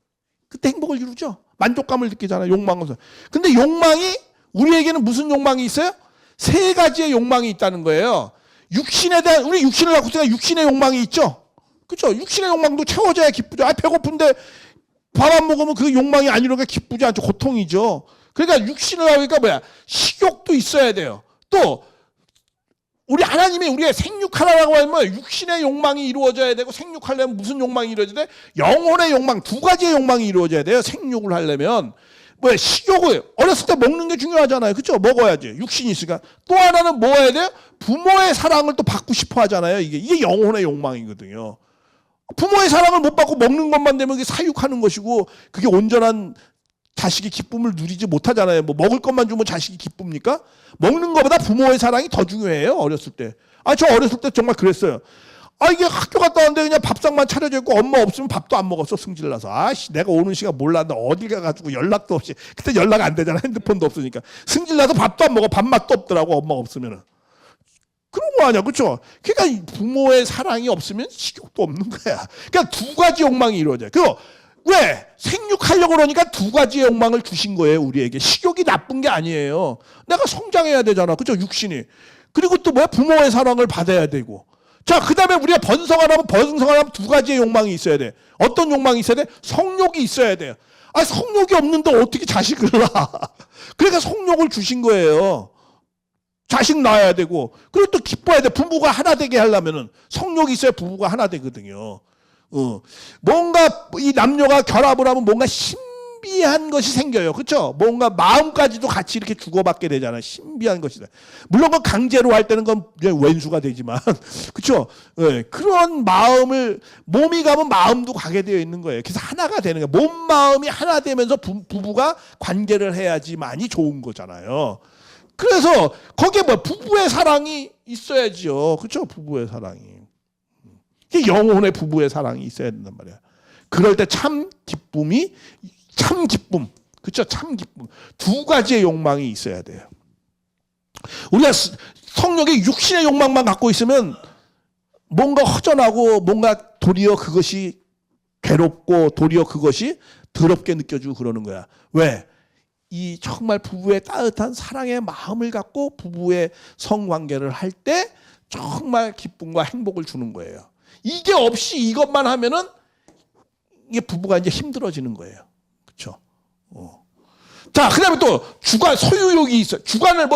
그때 행복을 이루죠. 만족감을 느끼잖아요. 욕망을. 근데 욕망이 우리에게는 무슨 욕망이 있어요? 세 가지의 욕망이 있다는 거예요. 육신에 대한 우리 육신을 갖고 있으니까 육신의 욕망이 있죠. 그렇죠? 육신의 욕망도 채워져야 기쁘죠. 배고픈데 밥 안 먹으면 그 욕망이 안 이루니까 기쁘지 않죠. 고통이죠. 그러니까 육신을 하니까 뭐야? 식욕도 있어야 돼요. 또 우리 하나님이 우리의 생육하라고 하면 육신의 욕망이 이루어져야 되고 생육하려면 무슨 욕망이 이루어져야 돼? 영혼의 욕망, 두 가지의 욕망이 이루어져야 돼요. 생육을 하려면 뭐야? 식욕을 어렸을 때 먹는 게 중요하잖아요. 그렇죠? 먹어야지. 육신이 있으니까. 또 하나는 뭐 해야 돼요? 부모의 사랑을 또 받고 싶어 하잖아요. 이게 영혼의 욕망이거든요. 부모의 사랑을 못 받고 먹는 것만 되면 그게 사육하는 것이고 그게 온전한 자식이 기쁨을 누리지 못하잖아요. 뭐 먹을 것만 주면 자식이 기쁩니까? 먹는 것보다 부모의 사랑이 더 중요해요. 어렸을 때. 저 어렸을 때 정말 그랬어요. 이게 학교 갔다 왔는데 그냥 밥상만 차려져 있고 엄마 없으면 밥도 안 먹었어. 승질나서. 내가 오는 시간 몰랐는데 어딜 가가지고 연락도 없이. 그때 연락 안 되잖아. 핸드폰도 없으니까. 승질나서 밥도 안 먹어. 밥맛도 없더라고. 엄마가 없으면은. 그런 거 아니야. 그렇죠? 그러니까 부모의 사랑이 없으면 식욕도 없는 거야. 그러니까 두 가지 욕망이 이루어져요. 왜? 생육하려고 그러니까 두 가지의 욕망을 주신 거예요, 우리에게. 식욕이 나쁜 게 아니에요. 내가 성장해야 되잖아. 그죠? 육신이. 그리고 또 뭐야? 부모의 사랑을 받아야 되고. 자, 그 다음에 우리가 번성하려면 두 가지의 욕망이 있어야 돼. 어떤 욕망이 있어야 돼? 성욕이 있어야 돼요. 성욕이 없는데 어떻게 자식을 낳아? 그러니까 성욕을 주신 거예요. 자식 낳아야 되고. 그리고 또 기뻐야 돼. 부부가 하나 되게 하려면은 성욕이 있어야 부부가 하나 되거든요. 뭔가 이 남녀가 결합을 하면 뭔가 신비한 것이 생겨요. 그렇죠? 뭔가 마음까지도 같이 이렇게 주고받게 되잖아요. 신비한 것이다. 물론 그 강제로 할 때는 건 왼수가 되지만 그렇죠? 그런 마음을 몸이 가면 마음도 가게 되어 있는 거예요. 그래서 하나가 되는 거예요. 몸 마음이 하나 되면서 부부가 관계를 해야지만이 좋은 거잖아요. 그래서 거기에 부부의 사랑이 있어야죠. 그렇죠? 부부의 사랑이. 영혼의 부부의 사랑이 있어야 된단 말이야. 그럴 때 참 기쁨. 그렇죠? 참 기쁨. 두 가지의 욕망이 있어야 돼요. 우리가 성욕의 육신의 욕망만 갖고 있으면 뭔가 허전하고 뭔가 도리어 그것이 괴롭고 도리어 그것이 더럽게 느껴지고 그러는 거야. 왜? 이 정말 부부의 따뜻한 사랑의 마음을 갖고 부부의 성관계를 할 때 정말 기쁨과 행복을 주는 거예요. 이게 없이 이것만 하면은 이게 부부가 이제 힘들어지는 거예요. 그렇죠? 자, 그다음에 또 소유욕이 있어. 주관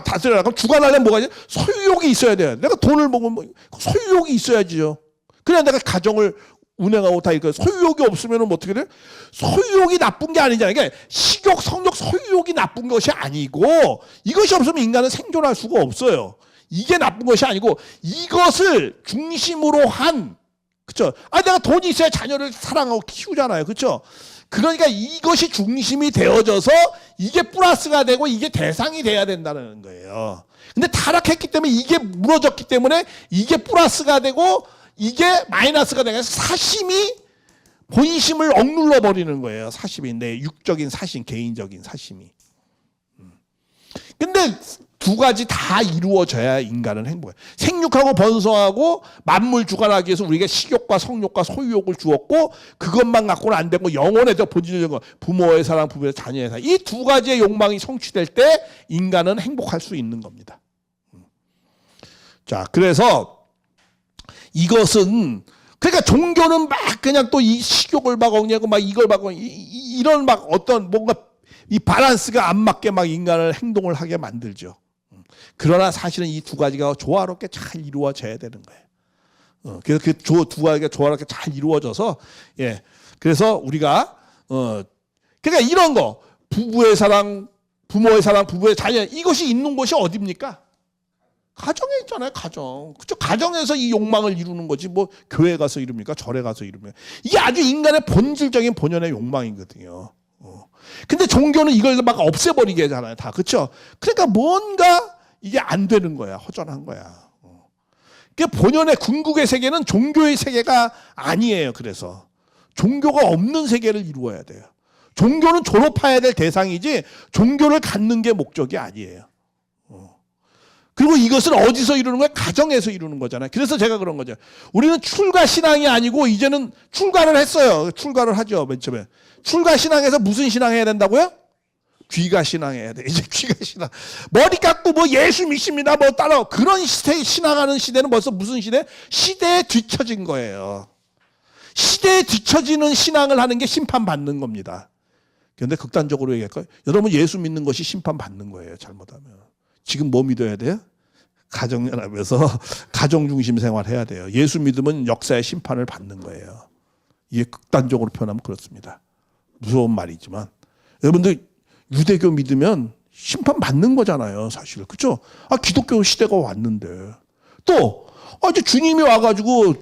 다스려라. 주관하려면 뭐가 있냐? 소유욕이 있어야 돼요. 내가 돈을 먹으면 소유욕이 있어야지요. 그래야 내가 가정을 운행하고 다 이거. 소유욕이 없으면 어떻게 돼? 소유욕이 나쁜 게 아니잖아요. 그러니까 식욕, 성욕, 소유욕이 나쁜 것이 아니고 이것이 없으면 인간은 생존할 수가 없어요. 이게 나쁜 것이 아니고 이것을 중심으로 한, 그렇죠? 내가 돈이 있어야 자녀를 사랑하고 키우잖아요. 그렇죠? 그러니까 이것이 중심이 되어져서 이게 플러스가 되고 이게 대상이 돼야 된다는 거예요. 근데 타락했기 때문에 이게 무너졌기 때문에 이게 플러스가 되고 이게 마이너스가 되면서 사심이 본심을 억눌러 버리는 거예요. 사심이 내 육적인 사심, 개인적인 사심이. 근데 두 가지 다 이루어져야 인간은 행복해요. 생육하고 번성하고 만물 주관하기 위해서 우리가 식욕과 성욕과 소유욕을 주었고 그것만 갖고는 안 되고 영혼의 더 본질적인 것, 부모의 사랑, 부부의 자녀의 사랑, 이 두 가지의 욕망이 성취될 때 인간은 행복할 수 있는 겁니다. 자, 그래서 이것은 그러니까 종교는 막 그냥 또 이 식욕을 막 억제하고 막 이걸 막 이런 막 어떤 뭔가 이 밸런스가 안 맞게 막 인간을 행동을 하게 만들죠. 그러나 사실은 이 두 가지가 조화롭게 잘 이루어져야 되는 거예요. 그래서 그 두 가지가 조화롭게 잘 이루어져서 그래서 우리가 그러니까 이런 거 부부의 사랑, 부모의 사랑, 부부의 자녀 이것이 있는 곳이 어디입니까? 가정에 있잖아요. 가정. 그렇죠? 가정에서 이 욕망을 이루는 거지 뭐 교회 가서 이룹니까? 절에 가서 이루면 이게 아주 인간의 본질적인 본연의 욕망이거든요. 근데 종교는 이걸 막 없애버리게 하잖아요. 다. 그렇죠? 그러니까 뭔가 이게 안 되는 거야. 허전한 거야. 그러니까 본연의 궁극의 세계는 종교의 세계가 아니에요. 그래서 종교가 없는 세계를 이루어야 돼요. 종교는 졸업해야 될 대상이지 종교를 갖는 게 목적이 아니에요. 그리고 이것을 어디서 이루는 거야? 가정에서 이루는 거잖아요. 그래서 제가 그런 거죠. 우리는 출가 신앙이 아니고 이제는 출가를 했어요. 출가를 하죠. 맨 처음에. 출가 신앙에서 무슨 신앙 해야 된다고요? 귀가 신앙해야 돼. 이제 귀가 신앙. 머리 깎고 뭐 예수 믿습니다. 뭐 따라 그런 시대 신앙하는 시대는 벌써 무슨 시대? 시대에 뒤처진 거예요. 시대에 뒤처지는 신앙을 하는 게 심판받는 겁니다. 그런데 극단적으로 얘기할까요? 여러분 예수 믿는 것이 심판받는 거예요. 잘못하면. 지금 뭐 믿어야 돼요? 가정연합에서 가정 중심 생활해야 돼요. 예수 믿으면 역사의 심판을 받는 거예요. 이게 극단적으로 표현하면 그렇습니다. 무서운 말이지만 여러분들 유대교 믿으면 심판 받는 거잖아요, 사실. 그렇죠? 아, 기독교 시대가 왔는데 또 이제 주님이 와가지고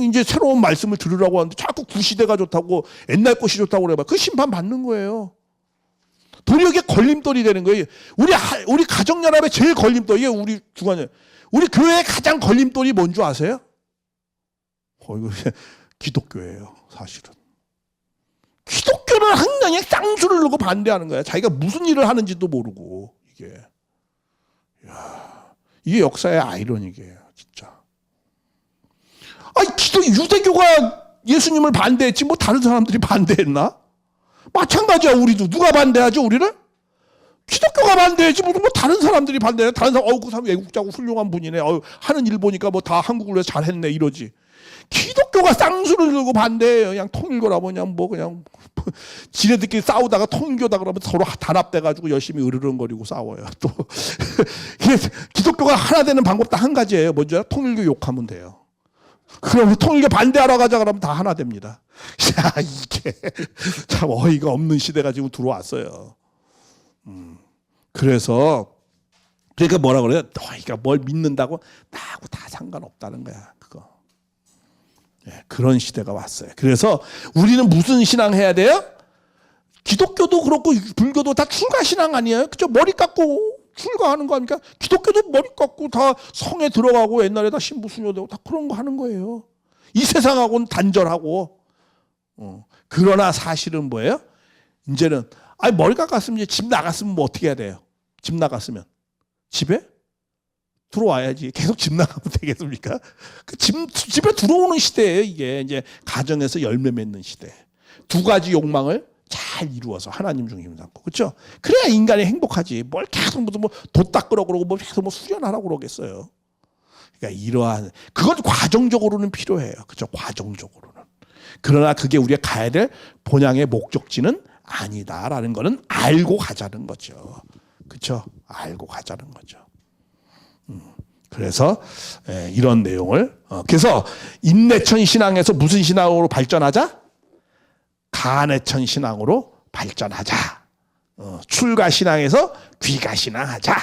이제 새로운 말씀을 들으라고 하는데 자꾸 구시대가 좋다고 옛날 것이 좋다고 그래봐. 그 심판 받는 거예요. 도리어 걸림돌이 되는 거예요. 우리 가정연합의 제일 걸림돌, 이게 우리 주관이에요. 우리 교회의 가장 걸림돌이 뭔 줄 아세요? 이거 기독교예요, 사실은. 기독교를 항상 쌍수를 넣고 반대하는 거야. 자기가 무슨 일을 하는지도 모르고, 이게. 이게 역사의 아이러니예요, 진짜. 유대교가 예수님을 반대했지, 뭐 다른 사람들이 반대했나? 마찬가지야, 우리도. 누가 반대하죠, 우리를? 기독교가 반대했지, 뭐 다른 사람들이 반대해. 다른 사람, 그 사람 애국자고 훌륭한 분이네. 하는 일 보니까 뭐 다 한국을 위해서 잘했네, 이러지. 기독교가 쌍수를 들고 반대해요. 그냥 통일교라 그냥 지네들끼리 싸우다가 통일교다 그러면 서로 단합돼가지고 열심히 으르렁거리고 싸워요. 또 기독교가 하나 되는 방법 딱 한 가지예요. 뭔지 통일교 욕하면 돼요. 그러면 통일교 반대하러 가자 그러면 다 하나 됩니다. 야, 이게 참 어이가 없는 시대가 지금 들어왔어요. 그래서 그러니까 뭐라 그래요? 너희가 뭘 믿는다고 나하고 다 상관없다는 거야. 그거. 그런 시대가 왔어요. 그래서 우리는 무슨 신앙 해야 돼요? 기독교도 그렇고 불교도 다 출가 신앙 아니에요? 그죠? 머리 깎고 출가하는 거 아닙니까? 기독교도 머리 깎고 다 성에 들어가고 옛날에 다 신부 수녀되고 다 그런 거 하는 거예요. 이 세상하고는 단절하고. 그러나 사실은 뭐예요? 이제는 머리 깎았으면 이제 집 나갔으면 뭐 어떻게 해야 돼요? 집 나갔으면 집에 들어와야지. 계속 집 나가면 되겠습니까? 집에 들어오는 시대예요. 이게 이제 가정에서 열매 맺는 시대. 두 가지 욕망을 잘 이루어서 하나님 중심 삼고, 그렇죠? 그래야 인간이 행복하지. 뭘 계속 무슨 돛 닦으라고 그러고 뭐 계속 수련하라고 그러겠어요. 그러니까 이러한 그건 과정적으로는 필요해요. 그렇죠? 과정적으로는. 그러나 그게 우리가 가야 될 본향의 목적지는 아니다라는 거는 알고 가자는 거죠. 그렇죠? 알고 가자는 거죠. 그래서 이런 내용을 그래서 인내천 신앙에서 무슨 신앙으로 발전하자? 가내천 신앙으로 발전하자. 출가 신앙에서 귀가 신앙하자.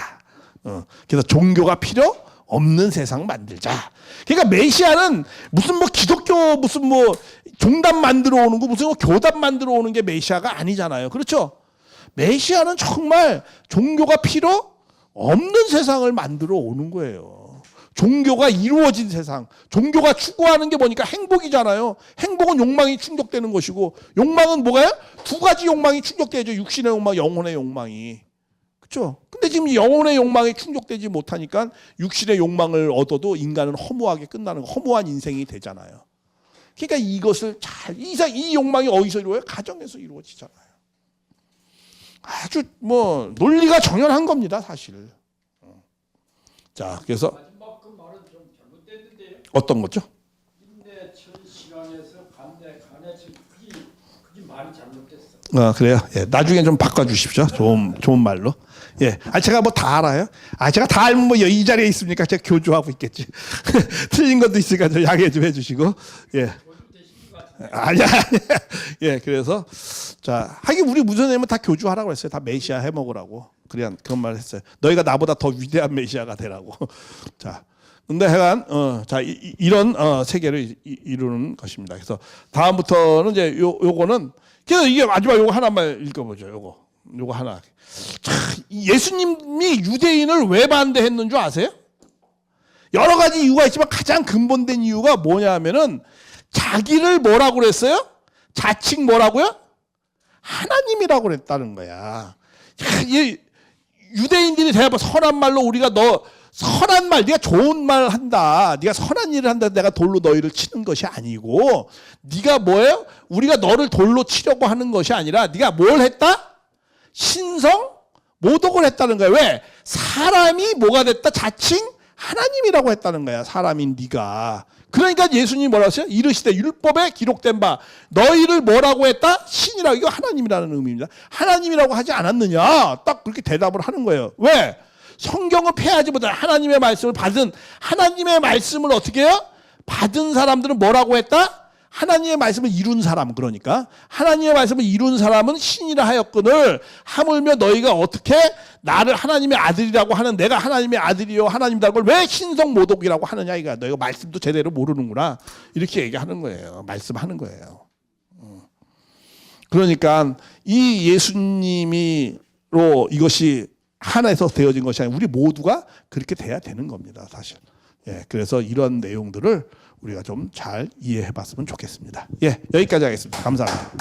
그래서 종교가 필요 없는 세상 만들자. 그러니까 메시아는 무슨 기독교 무슨 종단 만들어 오는 거 무슨 교단 만들어 오는 게 메시아가 아니잖아요. 그렇죠? 메시아는 정말 종교가 필요 없는 세상을 만들어 오는 거예요. 종교가 이루어진 세상. 종교가 추구하는 게 뭐니까 행복이잖아요. 행복은 욕망이 충족되는 것이고, 욕망은 뭐가요? 두 가지 욕망이 충족되죠. 육신의 욕망, 영혼의 욕망이. 그렇죠? 근데 지금 영혼의 욕망이 충족되지 못하니까 육신의 욕망을 얻어도 인간은 허무하게 끝나는 거, 허무한 인생이 되잖아요. 그러니까 이것을 이 욕망이 어디서 이루어요? 가정에서 이루어지잖아요. 아주 논리가 정연한 겁니다, 사실. 자, 그래서 마지막 그 말은 좀 잘못됐는데요. 어떤 거죠? 인내천 신앙에서 가내천 그게 말이 잘못됐어. 그래요. 예, 나중에 좀 바꿔주십시오. 좋은 말로. 예, 제가 다 알아요. 제가 다 알면 이 자리에 있습니까? 제가 교주하고 있겠지. 틀린 것도 있으니까 좀 양해 좀 해주시고. 예. 아니야. 예, 그래서 자, 하긴 우리 무전님은 다 교주하라고 했어요. 다 메시아 해먹으라고. 그런 말을 했어요. 너희가 나보다 더 위대한 메시아가 되라고. 자, 근데 하여간 자 이런 세계를 이루는 것입니다. 그래서 다음부터는 이제 요거는 그래서 이게 마지막 요거 하나만 읽어보죠. 요거 하나. 예수님이 유대인을 왜 반대했는 줄 아세요? 여러 가지 이유가 있지만 가장 근본된 이유가 뭐냐면은 자기를 뭐라고 그랬어요? 자칭 뭐라고요? 하나님이라고 그랬다는 거야. 유대인들이 대답해 선한 말로 우리가 너 선한 말, 네가 좋은 말 한다. 네가 선한 일을 한다. 내가 돌로 너희를 치는 것이 아니고 네가 뭐예요? 우리가 너를 돌로 치려고 하는 것이 아니라 네가 뭘 했다? 신성 모독을 했다는 거야. 왜? 사람이 뭐가 됐다? 자칭 하나님이라고 했다는 거야. 사람인 네가. 그러니까 예수님이 뭐라고 했어요? 이르시되 율법에 기록된 바 너희를 뭐라고 했다? 신이라고. 이거 하나님이라는 의미입니다. 하나님이라고 하지 않았느냐? 딱 그렇게 대답을 하는 거예요. 왜? 성경을 폐하지 못한 하나님의 말씀을 받은 하나님의 말씀을 어떻게 해요? 받은 사람들은 뭐라고 했다? 하나님의 말씀을 이룬 사람. 그러니까 하나님의 말씀을 이룬 사람은 신이라 하였거늘 하물며 너희가 어떻게 나를 하나님의 아들이라고 하는 내가 하나님의 아들이요 하나님이라는 걸 왜 신성 모독이라고 하느냐 이거야. 너희가 말씀도 제대로 모르는구나 이렇게 얘기하는 거예요. 말씀하는 거예요. 그러니까 이 예수님이로 이것이 하나에서 되어진 것이 아니라 우리 모두가 그렇게 돼야 되는 겁니다. 사실. 예, 그래서 이런 내용들을 우리가 좀 잘 이해해 봤으면 좋겠습니다. 예, 여기까지 하겠습니다. 감사합니다.